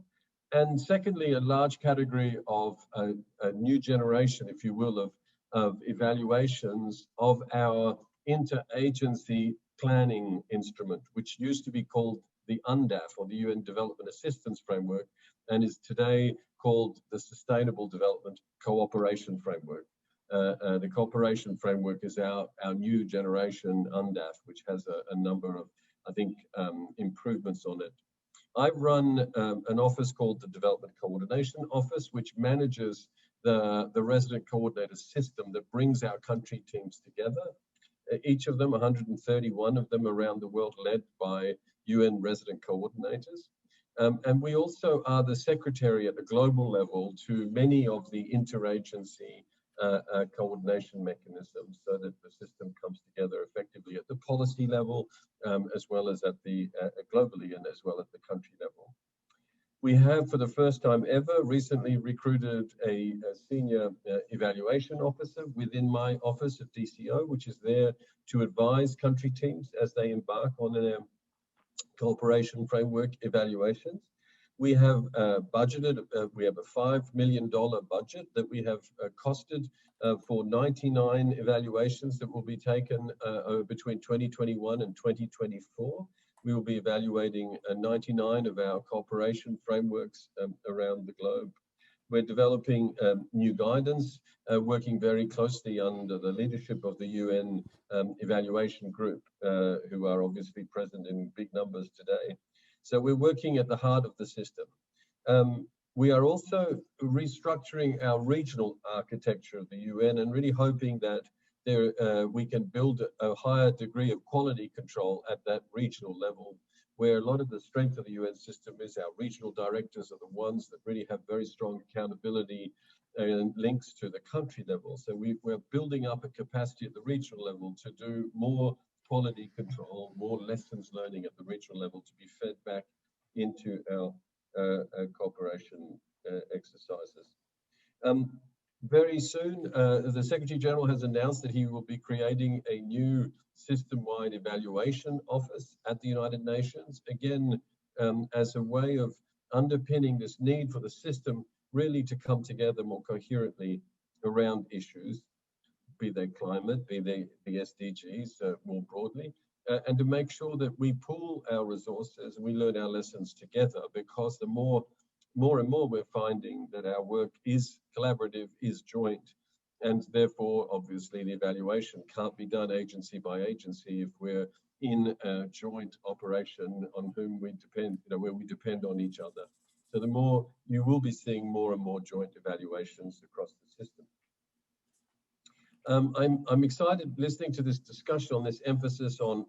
And secondly, a large category of a new generation, if you will, of evaluations of our interagency planning instrument, which used to be called the UNDAF, or the UN Development Assistance Framework, and is today called the Sustainable Development Cooperation Framework. The cooperation framework is our new generation UNDAF, which has a number of, I think, improvements on it. I run an office called the Development Coordination Office, which manages the resident coordinator system that brings our country teams together. Each of them, 131 of them around the world, led by UN resident coordinators. And we also are the secretary at the global level to many of the interagency coordination mechanisms, so that the system comes together effectively at the policy level, as well as at the globally, and as well at the country level. We have, for the first time ever, recently recruited a senior evaluation officer within my office at DCO, which is there to advise country teams as they embark on their cooperation framework evaluations. We have budgeted, we have a $5 million budget that we have costed for 99 evaluations that will be taken between 2021 and 2024. We will be evaluating 99 of our cooperation frameworks around the globe. We're developing new guidance, working very closely under the leadership of the UN evaluation group, who are obviously present in big numbers today. So we're working at the heart of the system. We are also restructuring our regional architecture of the UN and really hoping that we can build a higher degree of quality control at that regional level, where a lot of the strength of the UN system is our regional directors are the ones that really have very strong accountability and links to the country level. So we're building up a capacity at the regional level to do more quality control, more lessons learning at the regional level to be fed back into our cooperation exercises. Very soon, the Secretary General has announced that he will be creating a new system-wide evaluation office at the United Nations, again, as a way of underpinning this need for the system really to come together more coherently around issues, be they climate, be they the SDGs more broadly, and to make sure that we pool our resources and we learn our lessons together, because the more and more we're finding that our work is collaborative, is joint, and therefore obviously the evaluation can't be done agency by agency if we're in a joint operation on whom we depend, where we depend on each other. So the more you will be seeing more and more joint evaluations across the system. I'm excited listening to this discussion on this emphasis on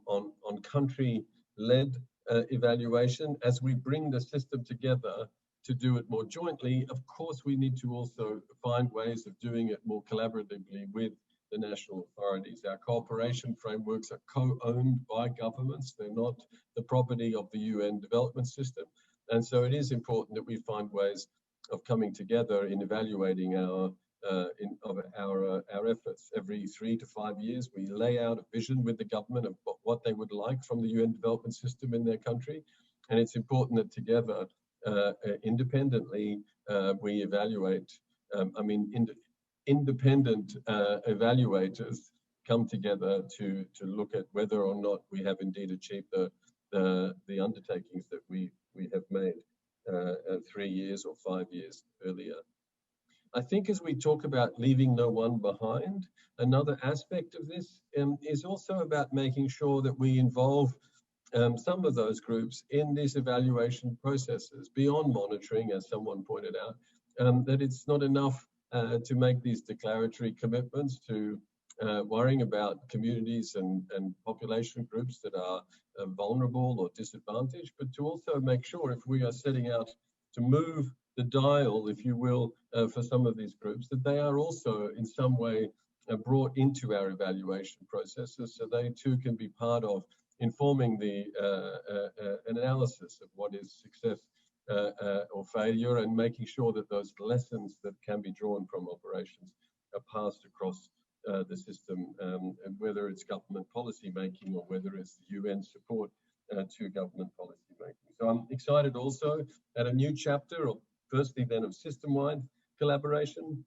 country-led evaluation. As we bring the system together to do it more jointly, of course, we need to also find ways of doing it more collaboratively with the national authorities. Our cooperation frameworks are co-owned by governments. They're not the property of the UN development system. And so it is important that we find ways of coming together in evaluating our of our efforts. Every 3 to 5 years, we lay out a vision with the government of what they would like from the UN development system in their country. And it's important that together, independently, we evaluate. Independent evaluators come together to look at whether or not we have indeed achieved the undertakings that we have made 3 years or 5 years earlier. I think as we talk about leaving no one behind, another aspect of this is also about making sure that we involve some of those groups in these evaluation processes beyond monitoring, as someone pointed out, that it's not enough to make these declaratory commitments to worrying about communities and population groups that are vulnerable or disadvantaged, but to also make sure if we are setting out to move the dial, if you will, for some of these groups, that they are also in some way brought into our evaluation processes so they too can be part of informing the analysis of what is success or failure, and making sure that those lessons that can be drawn from operations are passed across the system, and whether it's government policy making or whether it's the UN support to government policy making. So I'm excited also at a new chapter of, firstly then, of system-wide collaboration,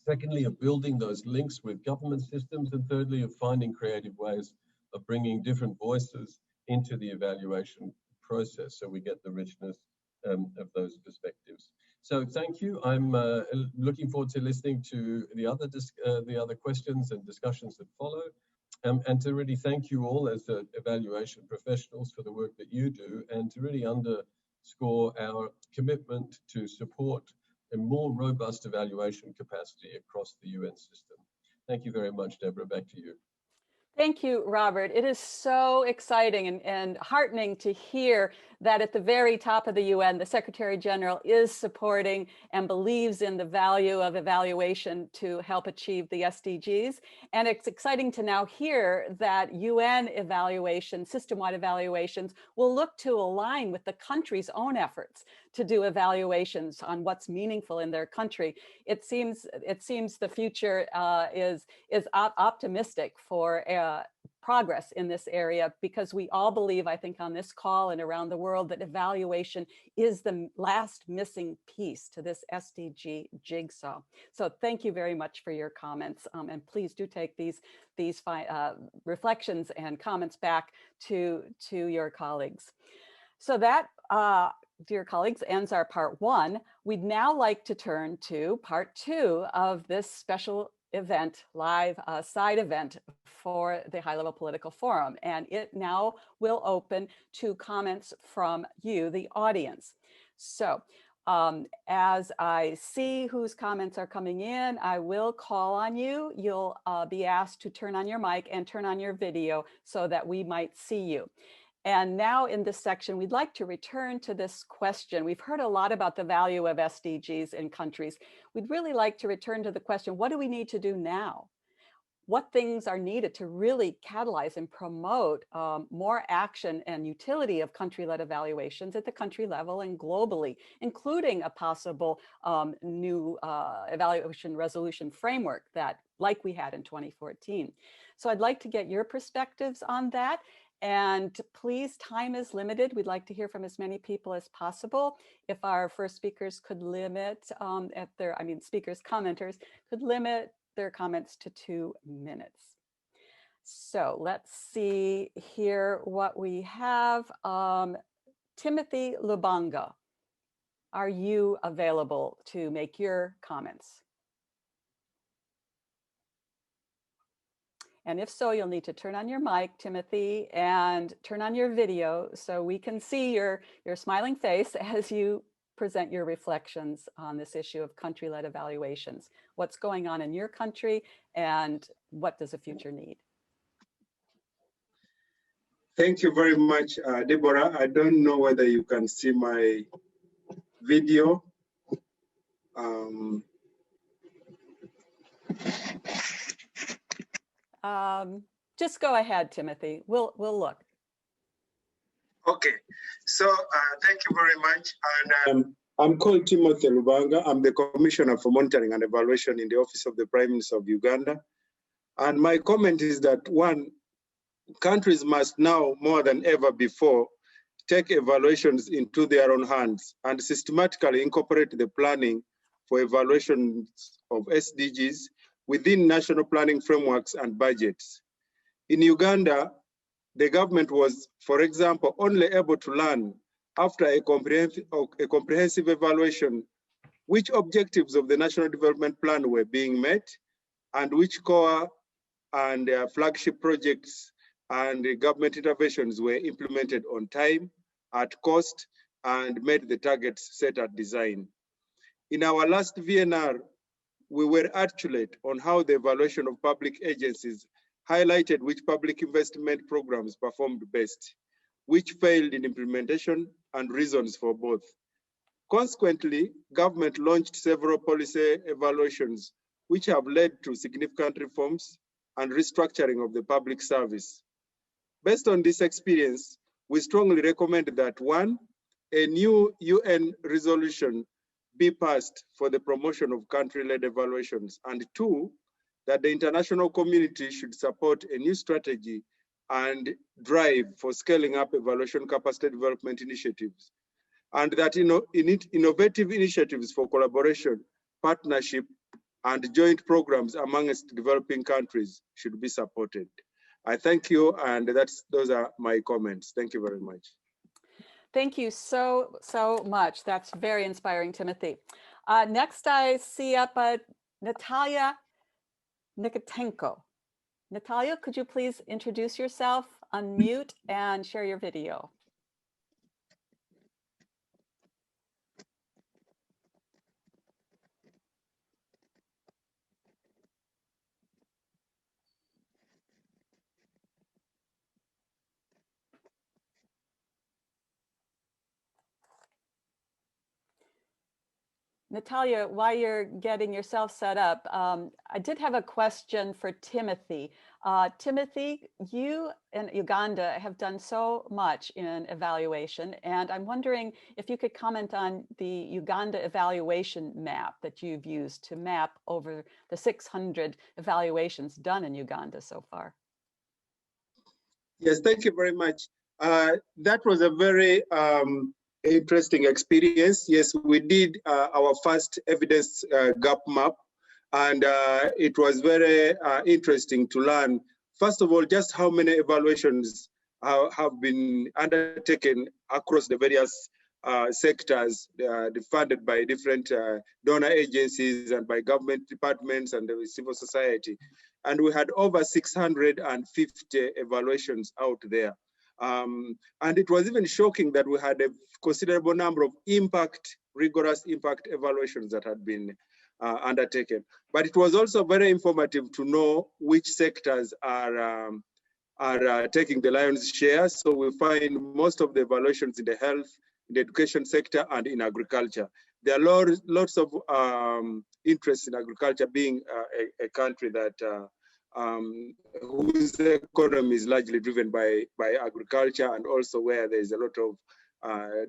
secondly of building those links with government systems, and thirdly of finding creative ways of bringing different voices into the evaluation process so we get the richness of those perspectives. So thank you. I'm looking forward to listening to the other questions and discussions that follow, and to really thank you all as evaluation professionals for the work that you do, and to really underscore our commitment to support a more robust evaluation capacity across the UN system. Thank you very much, Deborah. Back to you.
Thank you, Robert. It is so exciting and heartening to hear that at the very top of the UN, the Secretary General is supporting and believes in the value of evaluation to help achieve the SDGs. And it's exciting to now hear that UN evaluation, system-wide evaluations, will look to align with the country's own efforts to do evaluations on what's meaningful in their country. It seems the future is optimistic for progress in this area, because we all believe, I think, on this call and around the world, that evaluation is the last missing piece to this SDG jigsaw. So thank you very much for your comments, and please do take these reflections and comments back to your colleagues. So that, dear colleagues, ends our part one. We'd now like to turn to part two of this special event, live side event for the High Level Political Forum. And it now will open to comments from you, the audience. So as I see whose comments are coming in, I will call on you. You'll be asked to turn on your mic and turn on your video so that we might see you. And now in this section, we'd like to return to this question. We've heard a lot about the value of SDGs in countries. We'd really like to return to the question, what do we need to do now? What things are needed to really catalyze and promote more action and utility of country-led evaluations at the country level and globally, including a possible new evaluation resolution framework that, like we had in 2014. So I'd like to get your perspectives on that. And please, time is limited. We'd like to hear from as many people as possible. If our first speakers could limit commenters could limit their comments to 2 minutes. So let's see here what we have. Timothy Lubanga, are you available to make your comments? And if so, you'll need to turn on your mic, Timothy, and turn on your video so we can see your smiling face as you present your reflections on this issue of country-led evaluations. What's going on in your country and what does the future need?
Thank you very much, Deborah. I don't know whether you can see my video.
Just go ahead, Timothy. We'll look.
Okay, so thank you very much. And I'm called Timothy Lubanga. I'm the Commissioner for Monitoring and Evaluation in the Office of the Prime Minister of Uganda. And my comment is that, one, countries must now, more than ever before, take evaluations into their own hands and systematically incorporate the planning for evaluations of SDGs within national planning frameworks and budgets. In Uganda, the government was, for example, only able to learn after a comprehensive evaluation which objectives of the National Development Plan were being met and which core and flagship projects and government interventions were implemented on time, at cost, and met the targets set at design. In our last VNR, we were articulate on how the evaluation of public agencies highlighted which public investment programs performed best, which failed in implementation, and reasons for both. Consequently, government launched several policy evaluations which have led to significant reforms and restructuring of the public service. Based on this experience, we strongly recommend that, one, a new UN resolution be passed for the promotion of country-led evaluations, and two, that the international community should support a new strategy and drive for scaling up evaluation capacity development initiatives, and that innovative initiatives for collaboration, partnership, and joint programs amongst developing countries should be supported. I thank you, and those are my comments. Thank you very much.
Thank you so much. That's very inspiring, Timothy. Next, I see up Natalia Nikotenko. Natalia, could you please introduce yourself, unmute, and share your video? Natalia, while you're getting yourself set up, I did have a question for Timothy. Timothy, you and Uganda have done so much in evaluation, and I'm wondering if you could comment on the Uganda evaluation map that you've used to map over the 600 evaluations done in Uganda so far.
Yes, thank you very much. That was a very interesting experience. Yes, we did our first evidence gap map, and it was very interesting to learn, first of all, just how many evaluations have been undertaken across the various sectors funded by different donor agencies and by government departments and the civil society. And we had over 650 evaluations out there. And it was even shocking that we had a considerable number of rigorous impact evaluations that had been undertaken. But it was also very informative to know which sectors are taking the lion's share. So we find most of the evaluations in the health, in the education sector, and in agriculture. There are lots of interest in agriculture, being a country that whose economy is largely driven by agriculture, and also where there is a lot of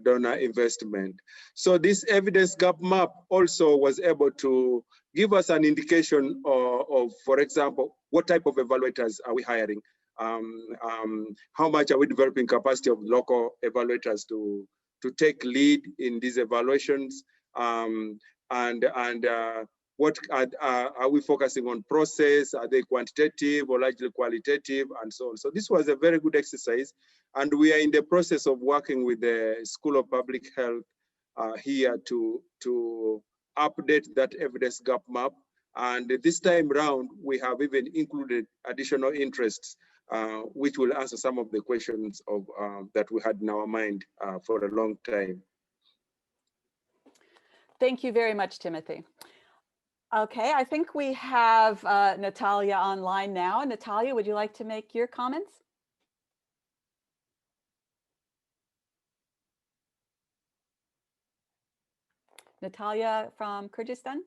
donor investment. So this evidence gap map also was able to give us an indication of, for example, what type of evaluators are we hiring? How much are we developing capacity of local evaluators to take lead in these evaluations? What are we focusing on? Process? Are they quantitative or largely qualitative, and so on? So this was a very good exercise, and we are in the process of working with the School of Public Health here to update that evidence gap map. And this time round, we have even included additional interests, which will answer some of the questions of that we had in our mind for a long time.
Thank you very much, Timothy. Okay, I think we have Natalia online now. Natalia, would you like to make your comments? Natalia from Kyrgyzstan?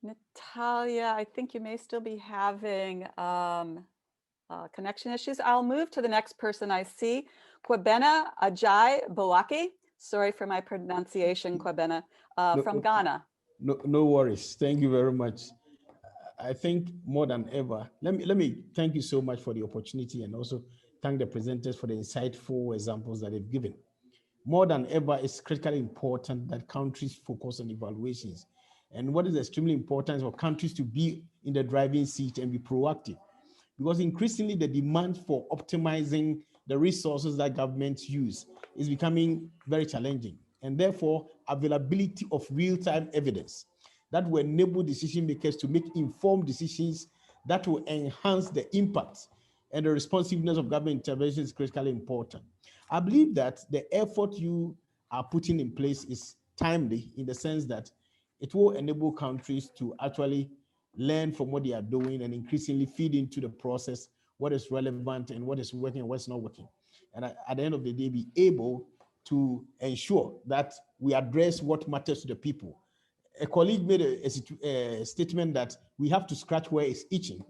Natalia, I think you may still be having connection issues. I'll move to the next person I see, Kwabena Ajay Boaki. Sorry for my pronunciation, Kwabena, from Ghana.
No worries. Thank you very much. I think more than ever, let me thank you so much for the opportunity and also thank the presenters for the insightful examples that they've given. More than ever, it's critically important that countries focus on evaluations. And what is extremely important is for countries to be in the driving seat and be proactive. Because increasingly the demand for optimizing the resources that governments use is becoming very challenging. And therefore, availability of real-time evidence that will enable decision makers to make informed decisions that will enhance the impact and the responsiveness of government intervention is critically important. I believe that the effort you are putting in place is timely in the sense that it will enable countries to actually learn from what they are doing and increasingly feed into the process what is relevant and what is working and what's not working. And at the end of the day, be able to ensure that we address what matters to the people. A colleague made a statement that we have to scratch where it's itching.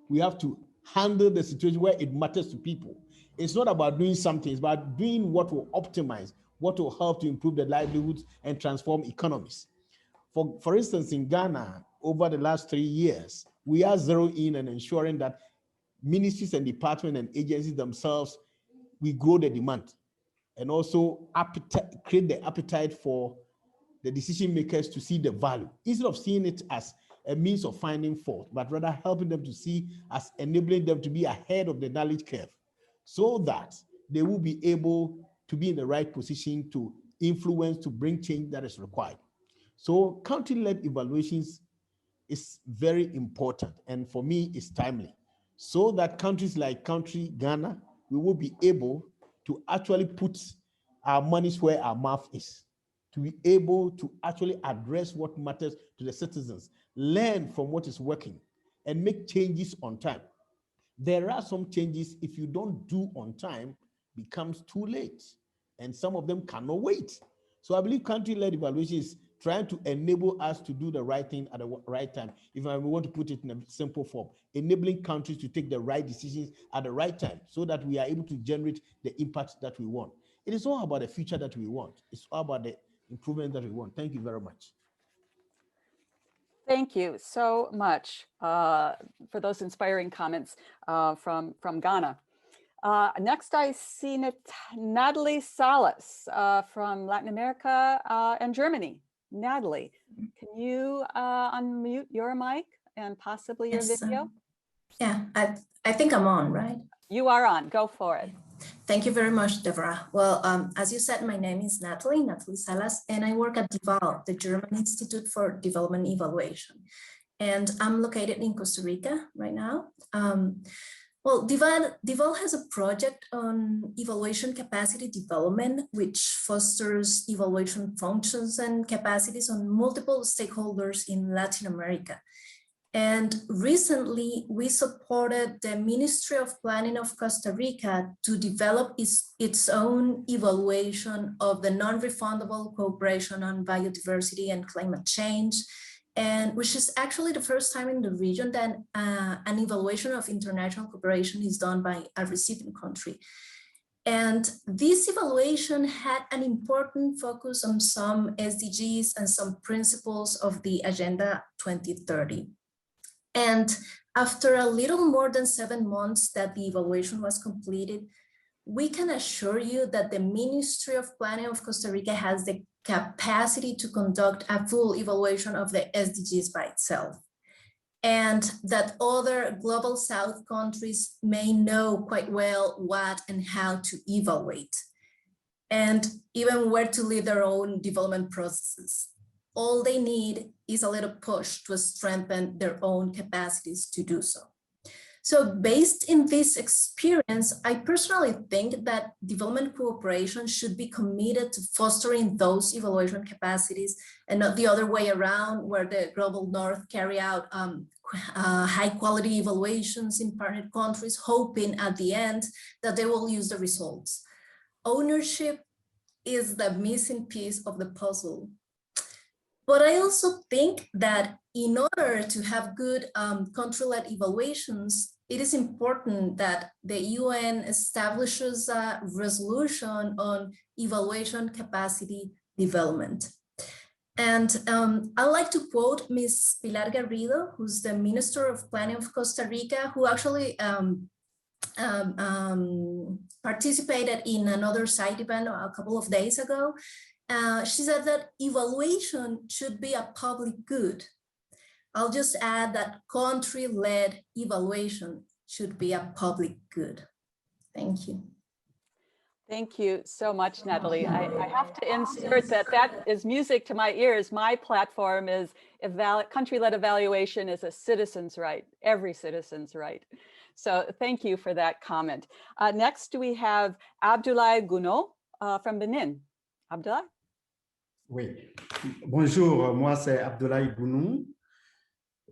We have to handle the situation where it matters to people. It's not about doing something, it's about doing what will optimize, what will help to improve the livelihoods and transform economies. For instance, in Ghana, over the last 3 years, we are zeroing in and ensuring that ministries and departments and agencies themselves, we grow the demand and also create the appetite for the decision makers to see the value, instead of seeing it as a means of finding fault, but rather helping them to see as enabling them to be ahead of the knowledge curve so that they will be able to be in the right position to influence, to bring change that is required. So country-led evaluations is very important, and for me, it's timely, so that countries like Ghana, we will be able to actually put our monies where our mouth is, to be able to actually address what matters to the citizens, learn from what is working, and make changes on time. There are some changes, if you don't do on time, becomes too late, and some of them cannot wait. So I believe country-led evaluation is trying to enable us to do the right thing at the right time. If I want to put it in a simple form, enabling countries to take the right decisions at the right time so that we are able to generate the impact that we want. It is all about the future that we want. It's all about the improvement that we want. Thank you very much.
Thank you so much for those inspiring comments from Ghana. Next, I see Natalie Salas from Latin America and Germany. Natalie, can you unmute your mic and possibly your video?
Yeah, I think I'm on, right?
You are on. Go for it.
Thank you very much, Deborah. Well, as you said, my name is Natalie Salas, and I work at DIVAL, the German Institute for Development Evaluation. And I'm located in Costa Rica right now. Well, DIVAL has a project on evaluation capacity development, which fosters evaluation functions and capacities on multiple stakeholders in Latin America. And recently, we supported the Ministry of Planning of Costa Rica to develop its own evaluation of the non-refundable cooperation on biodiversity and climate change, and which is actually the first time in the region that an evaluation of international cooperation is done by a recipient country. And this evaluation had an important focus on some SDGs and some principles of the Agenda 2030. And after a little more than 7 months that the evaluation was completed, we can assure you that the Ministry of Planning of Costa Rica has the capacity to conduct a full evaluation of the SDGs by itself, and that other Global South countries may know quite well what and how to evaluate, and even where to lead their own development processes. All they need is a little push to strengthen their own capacities to do so. So based in this experience, I personally think that development cooperation should be committed to fostering those evaluation capacities and not the other way around, where the Global North carry out high quality evaluations in partner countries, hoping at the end that they will use the results. Ownership is the missing piece of the puzzle. But I also think that in order to have good country-led evaluations, it is important that the UN establishes a resolution on evaluation capacity development. And I'd like to quote Ms. Pilar Garrido, who's the Minister of Planning of Costa Rica, who actually participated in another side event a couple of days ago. She said that evaluation should be a public good. I'll just add that country-led evaluation should be a public good. Thank you.
Thank you so much, Natalie. I have to insert that is music to my ears. My platform is country-led evaluation is a citizen's right, every citizen's right. So thank you for that comment. Next, we have Abdoulaye Gounod from Benin. Abdoulaye?
Oui. Bonjour, moi c'est Abdoulaye Gounod.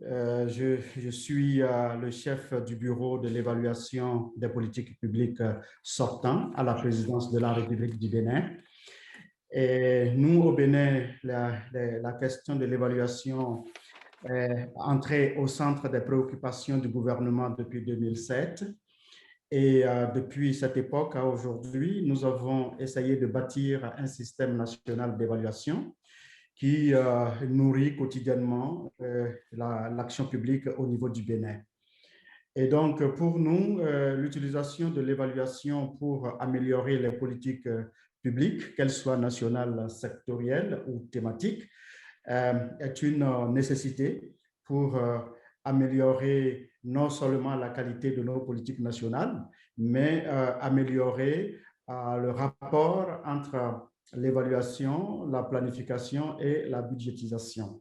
Je suis le chef du bureau de l'évaluation des politiques publiques sortant à la présidence de la République du Bénin. Et nous, au Bénin, la question de l'évaluation est entrée au centre des préoccupations du gouvernement depuis 2007. Et depuis cette époque à aujourd'hui, nous avons essayé de bâtir un système national d'évaluation qui nourrit quotidiennement l'action publique au niveau du Bénin. Et donc, pour nous, l'utilisation de l'évaluation pour améliorer les politiques publiques, qu'elles soient nationales, sectorielles ou thématiques, est une nécessité pour améliorer non seulement la qualité de nos politiques nationales, mais améliorer le rapport entre l'évaluation, la planification et la budgétisation.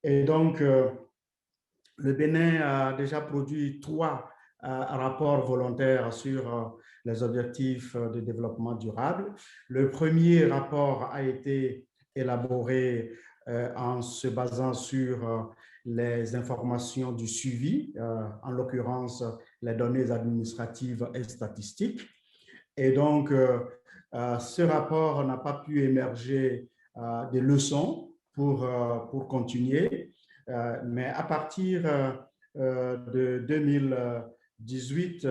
Et donc, le Bénin a déjà produit 3 rapports volontaires sur les objectifs de développement durable. Le premier rapport a été élaboré en se basant sur les informations du suivi, en l'occurrence les données administratives et statistiques. Et donc, ce rapport n'a pas pu émerger des leçons pour continuer, mais à partir de 2018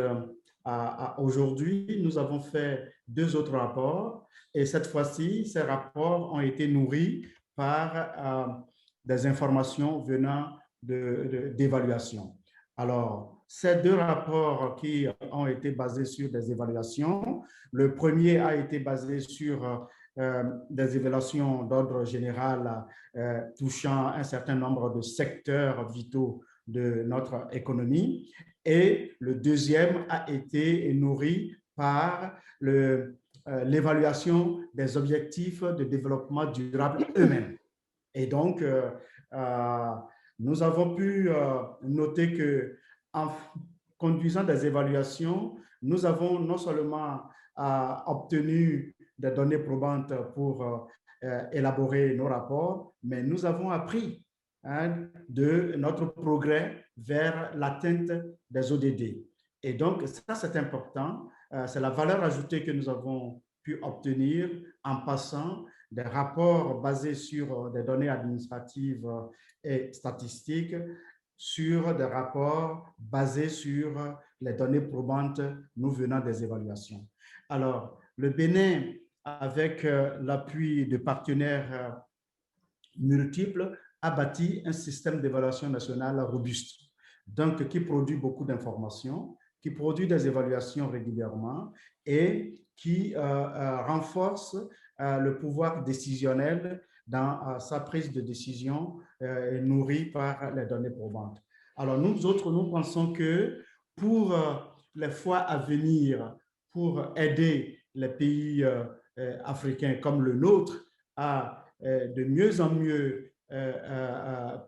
à aujourd'hui, nous avons fait 2 autres rapports et cette fois-ci, ces rapports ont été nourris par des informations venant d'évaluation. Alors, ces 2 rapports qui ont été basés sur des évaluations, le premier a été basé sur des évaluations d'ordre général touchant un certain nombre de secteurs vitaux de notre économie et le deuxième a été nourri par l'évaluation des objectifs de développement durable eux-mêmes. Et donc, nous avons pu noter qu'en conduisant des évaluations, nous avons non seulement obtenu des données probantes pour élaborer nos rapports, mais nous avons appris de notre progrès vers l'atteinte des ODD. Et donc, ça, c'est important. C'est la valeur ajoutée que nous avons pu obtenir en passant des rapports basés sur des données administratives et statistiques sur des rapports basés sur les données probantes nous venant des évaluations. Alors, le Bénin, avec l'appui de partenaires multiples, a bâti un système d'évaluation nationale robuste, donc qui produit beaucoup d'informations, qui produit des évaluations régulièrement et qui renforce le pouvoir décisionnel dans sa prise de décision nourrie par les données probantes. Alors, nous autres, nous pensons que pour les fois à venir, pour aider les pays africains comme le nôtre à de mieux en mieux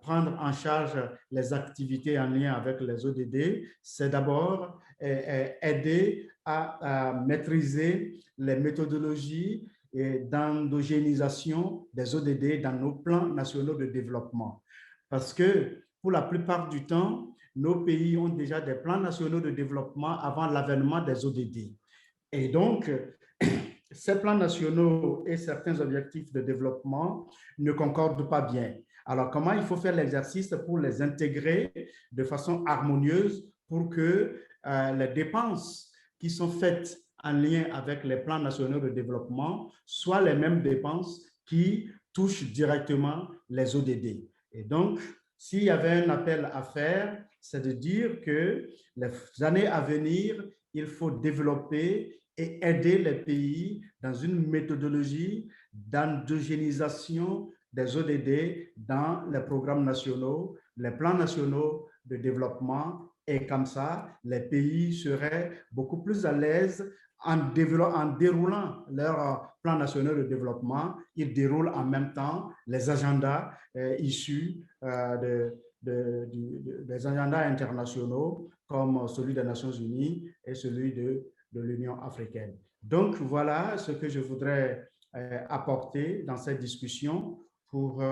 prendre en charge les activités en lien avec les ODD, c'est d'abord aider à maîtriser les méthodologies d'endogénisation des ODD dans nos plans nationaux de développement. Parce que pour la plupart du temps, nos pays ont déjà des plans nationaux de développement avant l'avènement des ODD. Et donc, ces plans nationaux et certains objectifs de développement ne concordent pas bien. Alors, comment il faut faire l'exercice pour les intégrer de façon harmonieuse pour que les dépenses qui sont faites en lien avec les plans nationaux de développement soient les mêmes dépenses qui touchent directement les ODD. Et donc, s'il y avait un appel à faire, c'est de dire que les années à venir, il faut développer et aider les pays dans une méthodologie d'endogénisation des ODD dans les programmes nationaux, les plans nationaux de développement, et comme ça, les pays seraient beaucoup plus à l'aise en déroulant leurs plans nationaux de développement. Ils déroulent en même temps les agendas issus des agendas internationaux comme celui des Nations Unies et celui de l'Union africaine. Donc, voilà ce que je voudrais apporter dans cette discussion pour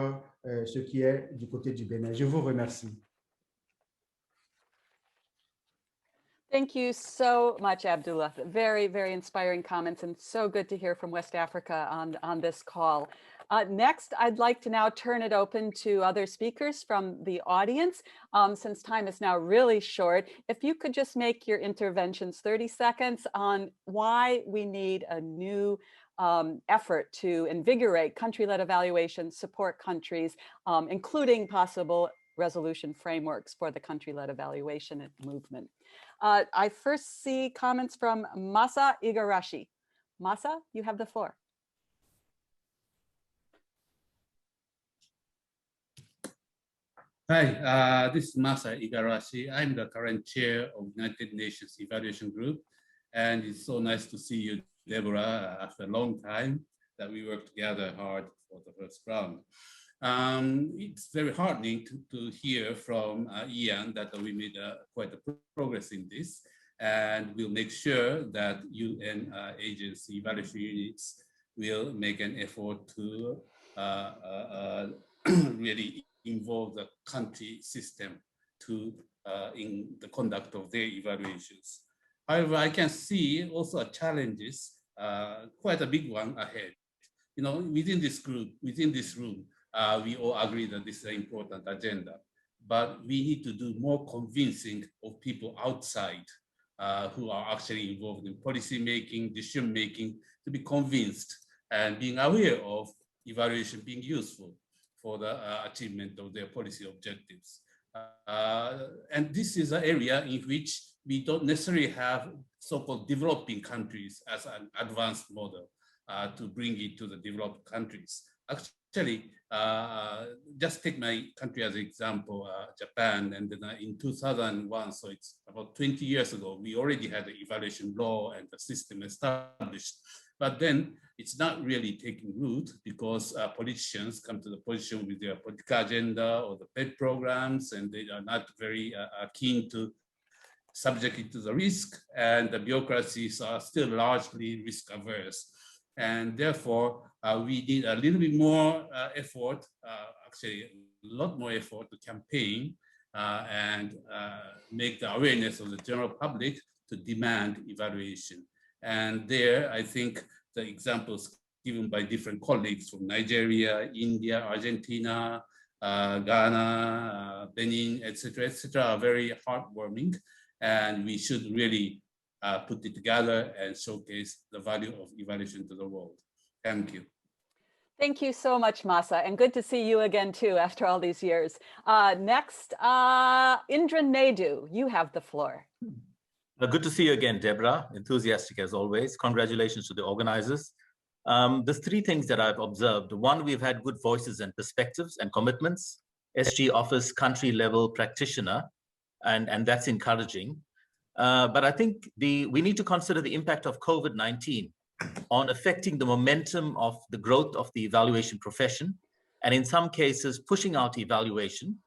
ce qui est du côté du Bénin. Je vous remercie.
Thank you so much, Abdullah. Very, very inspiring comments, and so good to hear from West Africa on this call. Next, I'd like to now turn it open to other speakers from the audience. Since time is now really short, if you could just make your interventions 30 seconds on why we need a new effort to invigorate country-led evaluation, support countries, including possible resolution frameworks for the country-led evaluation movement. I first see comments from Masa Igarashi. Masa, you have the floor.
Hi, this is Masa Igarashi. I'm the current chair of United Nations Evaluation Group. And it's so nice to see you, Deborah, after a long time that we worked together hard for the first round. It's very heartening to hear from Ian that we made quite a progress in this, and we'll make sure that UN agency evaluation units will make an effort to really involve the country system in the conduct of their evaluations. However, I can see also challenges, quite a big one ahead. You know, within this group, within this room, we all agree that this is an important agenda, but we need to do more convincing of people outside who are actually involved in policy making, decision making, to be convinced and being aware of evaluation being useful for the achievement of their policy objectives. And this is an area in which we don't necessarily have so-called developing countries as an advanced model to bring it to the developed countries. Actually, just take my country as an example, Japan, and then in 2001, so it's about 20 years ago, we already had the evaluation law and the system established. But then it's not really taking root because politicians come to the position with their political agenda or the pet programs, and they are not very keen to subject it to the risk, and the bureaucracies are still largely risk averse. And therefore, we need a little bit more effort, actually a lot more effort to campaign and make the awareness of the general public to demand evaluation. And there, I think the examples given by different colleagues from Nigeria, India, Argentina, Ghana, Benin, etc., are very heartwarming. And we should really put it together and showcase the value of evaluation to the world. Thank you.
Thank you so much, Masa, and good to see you again too after all these years. Next, Indra Naidu, you have the floor.
Good to see you again, Deborah. Enthusiastic as always. Congratulations to the organizers. There's three things that I've observed. One, we've had good voices and perspectives and commitments. SG offers country level practitioner, and that's encouraging. But I think we need to consider the impact of COVID-19 on affecting the momentum of the growth of the evaluation profession, and in some cases pushing out evaluation,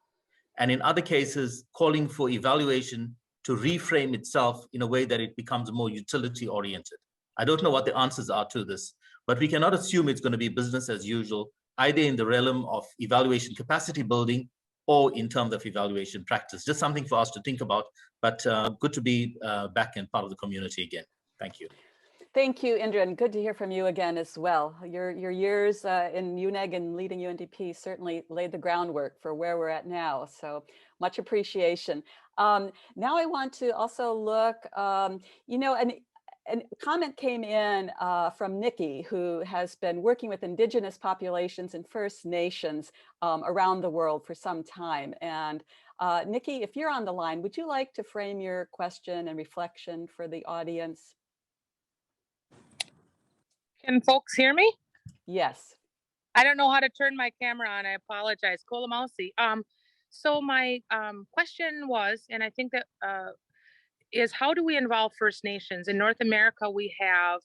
and in other cases calling for evaluation to reframe itself in a way that it becomes more utility oriented. I don't know what the answers are to this, but we cannot assume it's going to be business as usual, either in the realm of evaluation capacity building or in terms of evaluation practice. Just something for us to think about, but good to be back and part of the community again. Thank you.
Thank you, Indra, and good to hear from you again as well. Your years in UNEG and leading UNDP certainly laid the groundwork for where we're at now, so much appreciation. Now I want to also look, you know, a comment came in from Nikki, who has been working with Indigenous populations and First Nations around the world for some time. And Nikki, if you're on the line, would you like to frame your question and reflection for the audience?
Can folks hear me?
Yes.
I don't know how to turn my camera on. I apologize. Kolamausi. So my question was, and I think that is, how do we involve First Nations? In North America, we have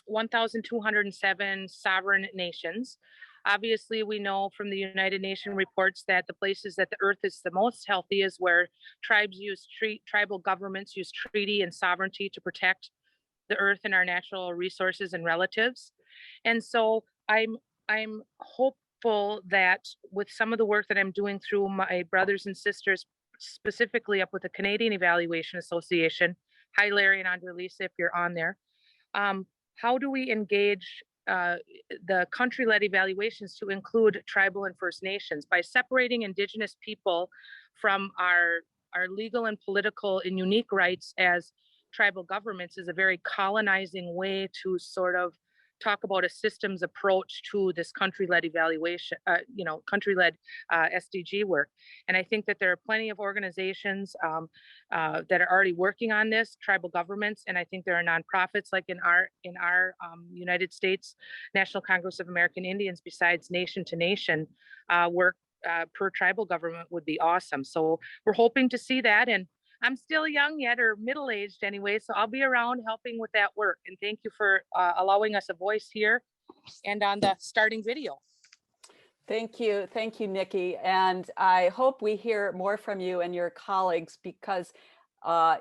1,207 sovereign nations. Obviously, we know from the United Nations reports that the places that the earth is the most healthy is where tribes use tribal governments use treaty and sovereignty to protect the earth and our natural resources and relatives. And so I'm hopeful that with some of the work that I'm doing through my brothers and sisters, specifically up with the Canadian Evaluation Association, hi Larry and Andrelisa if you're on there, how do we engage the country-led evaluations to include tribal and First Nations by separating Indigenous people from our legal and political and unique rights as tribal governments is a very colonizing way to sort of talk about a systems approach to this country-led evaluation, country-led SDG work. And I think that there are plenty of organizations that are already working on this, tribal governments, and I think there are nonprofits like in our United States National Congress of American Indians, besides nation to nation work per tribal government would be awesome. So we're hoping to see that, and I'm still young yet, or middle-aged anyway, so I'll be around helping with that work. And thank you for allowing us a voice here and on the starting video.
Thank you, Nikki. And I hope we hear more from you and your colleagues, because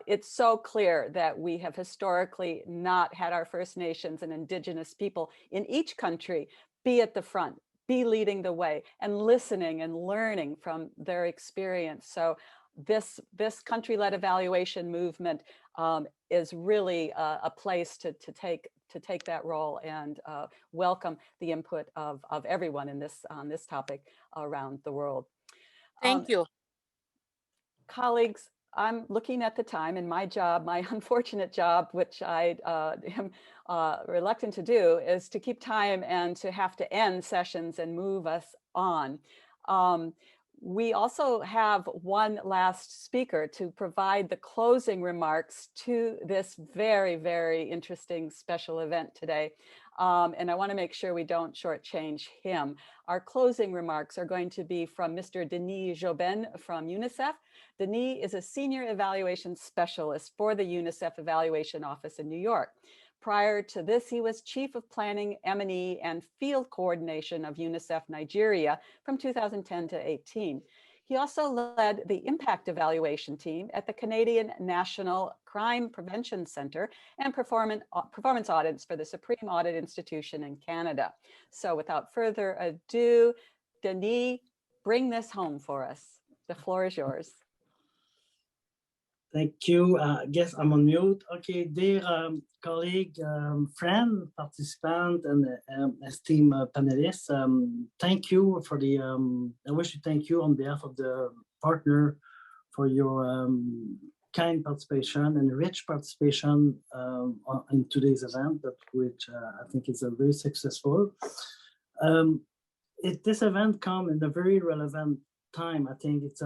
it's so clear that we have historically not had our First Nations and Indigenous people in each country be at the front, be leading the way, and listening and learning from their experience. So this country-led evaluation movement is really a place to take that role and welcome the input of everyone in on this topic around the world.
Thank you.
Colleagues, I'm looking at the time, and my job, my unfortunate job, which I am reluctant to do, is to keep time and to have to end sessions and move us on. We also have one last speaker to provide the closing remarks to this very, very interesting special event today. And I want to make sure we don't shortchange him. Our closing remarks are going to be from Mr. Denis Jobin from UNICEF. Denis is a senior evaluation specialist for the UNICEF Evaluation Office in New York. Prior to this, he was Chief of Planning, M&E, and Field Coordination of UNICEF Nigeria from 2010 to 18. He also led the Impact Evaluation Team at the Canadian National Crime Prevention Center and performance audits for the Supreme Audit Institution in Canada. So without further ado, Denis, bring this home for us. The floor is yours.
Thank you. I guess I'm on mute. Okay, dear colleague, friend, participant, and esteemed panelists, thank you for the, I wish to thank you on behalf of the partner for your kind participation and rich participation in today's event, which I think is very successful. This event comes in a very relevant time. I think it's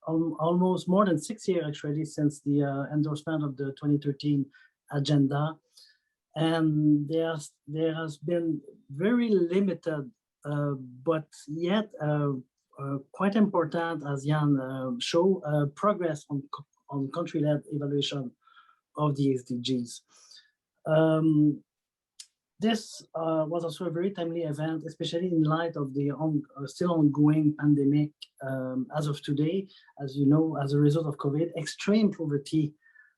almost more than 6 years actually since the endorsement of the 2013 agenda, and there has been very limited but yet quite important, as Jan showed, progress on country-led evaluation of the SDGs. This was also a very timely event, especially in light of the still ongoing pandemic. As of today, as you know, as a result of COVID, extreme poverty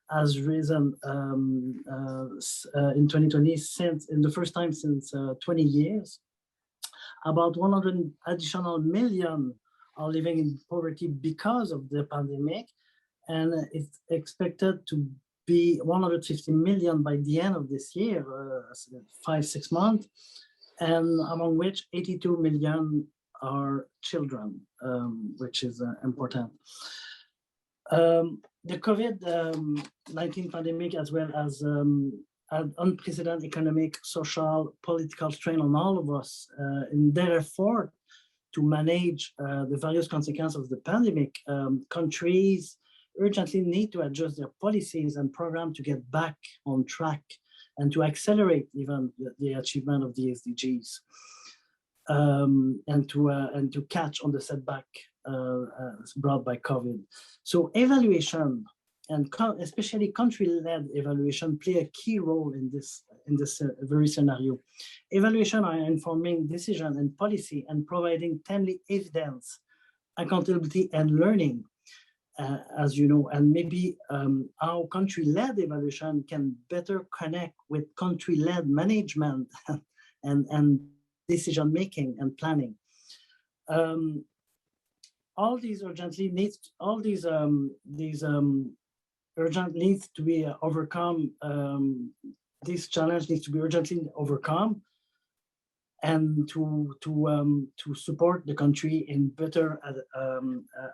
has risen in 2020 in the first time since 20 years. About 100 additional million are living in poverty because of the pandemic, and it's expected to be 150 million by the end of this year, 5-6 months, and among which 82 million are children, which is important. The COVID-19 pandemic, as well as an unprecedented economic, social, political strain on all of us in their effort to manage the various consequences of the pandemic, countries urgently need to adjust their policies and programs to get back on track and to accelerate even the achievement of the SDGs, and to catch on the setback brought by COVID. So evaluation, and especially country-led evaluation, play a key role in this very scenario. Evaluation are informing decision and policy and providing timely evidence, accountability, and learning, as you know, and maybe how country-led evaluation can better connect with country-led management and decision-making and planning. All these urgently needs, urgent needs to be overcome. This challenge needs to be urgently overcome, and to support the country in better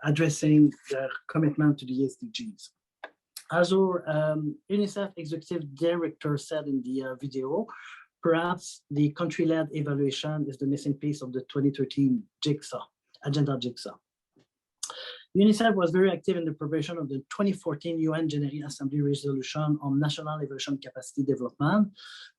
addressing their commitment to the SDGs. As our UNICEF Executive Director said in the video, perhaps the country-led evaluation is the missing piece of the 2013 agenda jigsaw. UNICEF was very active in the preparation of the 2014 UN General Assembly resolution on national evaluation capacity development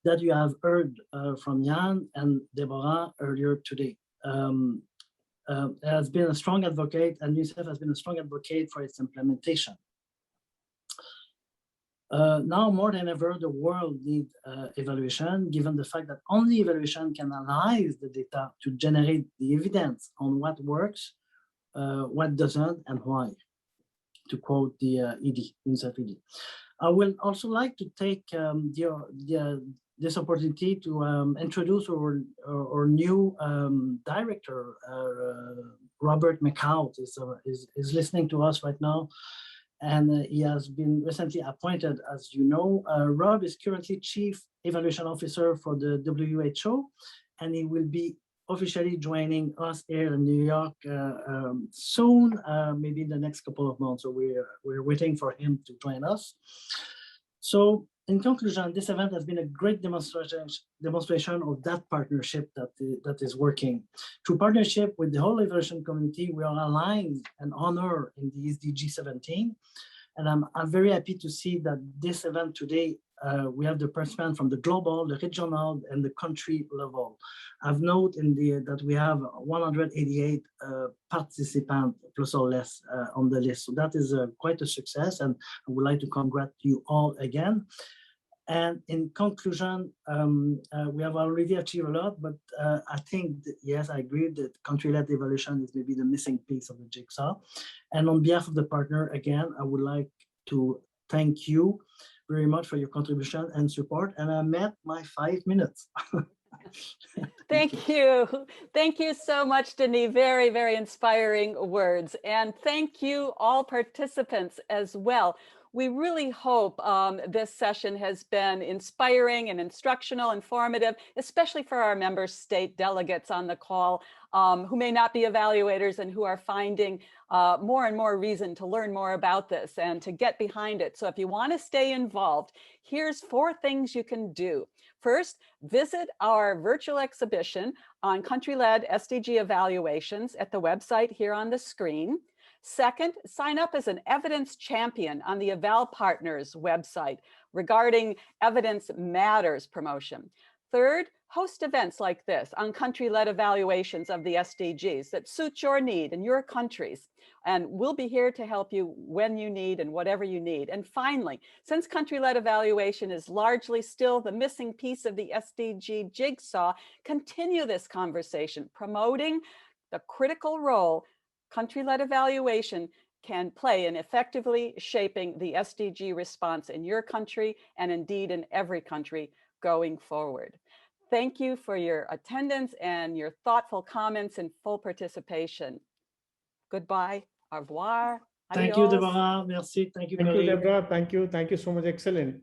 that you have heard from Jan and Deborah earlier today. Has been a strong advocate, and UNICEF has been a strong advocate for its implementation. Now more than ever, the world needs evaluation, given the fact that only evaluation can analyze the data to generate the evidence on what works, what doesn't, and why, to quote the UNICEF ED. I will also like to take this opportunity to introduce our new director, Robert McCout is listening to us right now, and he has been recently appointed. As you know, Rob is currently Chief Evaluation Officer for the WHO, and he will be officially joining us here in New York soon, maybe in the next couple of months. So we're waiting for him to join us. So in conclusion, this event has been a great demonstration of that partnership that is working. Through partnership with the whole evaluation community, we are aligned and honored in the SDG 17. And I'm very happy to see that this event today, we have the participants from the global, the regional, and the country level. I've noted that we have 188 participants, plus or less, on the list. So that is quite a success, and I would like to congratulate you all again. And in conclusion, we have already achieved a lot, but I think, yes, I agree that country-led evaluation is maybe the missing piece of the jigsaw. And on behalf of the partner, again, I would like to thank you very much for your contribution and support. And I met my 5 minutes.
Thank you. Thank you so much, Denis. Very, very inspiring words. And thank you all participants as well. We really hope this session has been inspiring and instructional, informative, especially for our member state delegates on the call who may not be evaluators and who are finding more and more reason to learn more about this and to get behind it. So if you want to stay involved, here's 4 things you can do. First, visit our virtual exhibition on country-led SDG evaluations at the website here on the screen. Second, sign up as an evidence champion on the Eval Partners website regarding Evidence Matters promotion. Third, host events like this on country-led evaluations of the SDGs that suit your need and your countries. And we'll be here to help you when you need and whatever you need. And finally, since country-led evaluation is largely still the missing piece of the SDG jigsaw, continue this conversation, promoting the critical role country-led evaluation can play in effectively shaping the SDG response in your country and indeed in every country going forward. Thank you for your attendance and your thoughtful comments and full participation. Goodbye, au revoir,
Thank you,
Adios.
Deborah. Merci. Thank you,
Thank you,
colleague.
Deborah. Thank you so much. Excellent.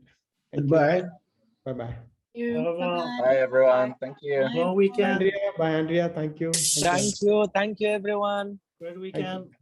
Goodbye.
Bye-bye.
Au revoir.
Bye, everyone. Thank you.
Bon weekend.
Andrea. Bye, Andrea. Thank you.
Thank you, everyone.
Great weekend.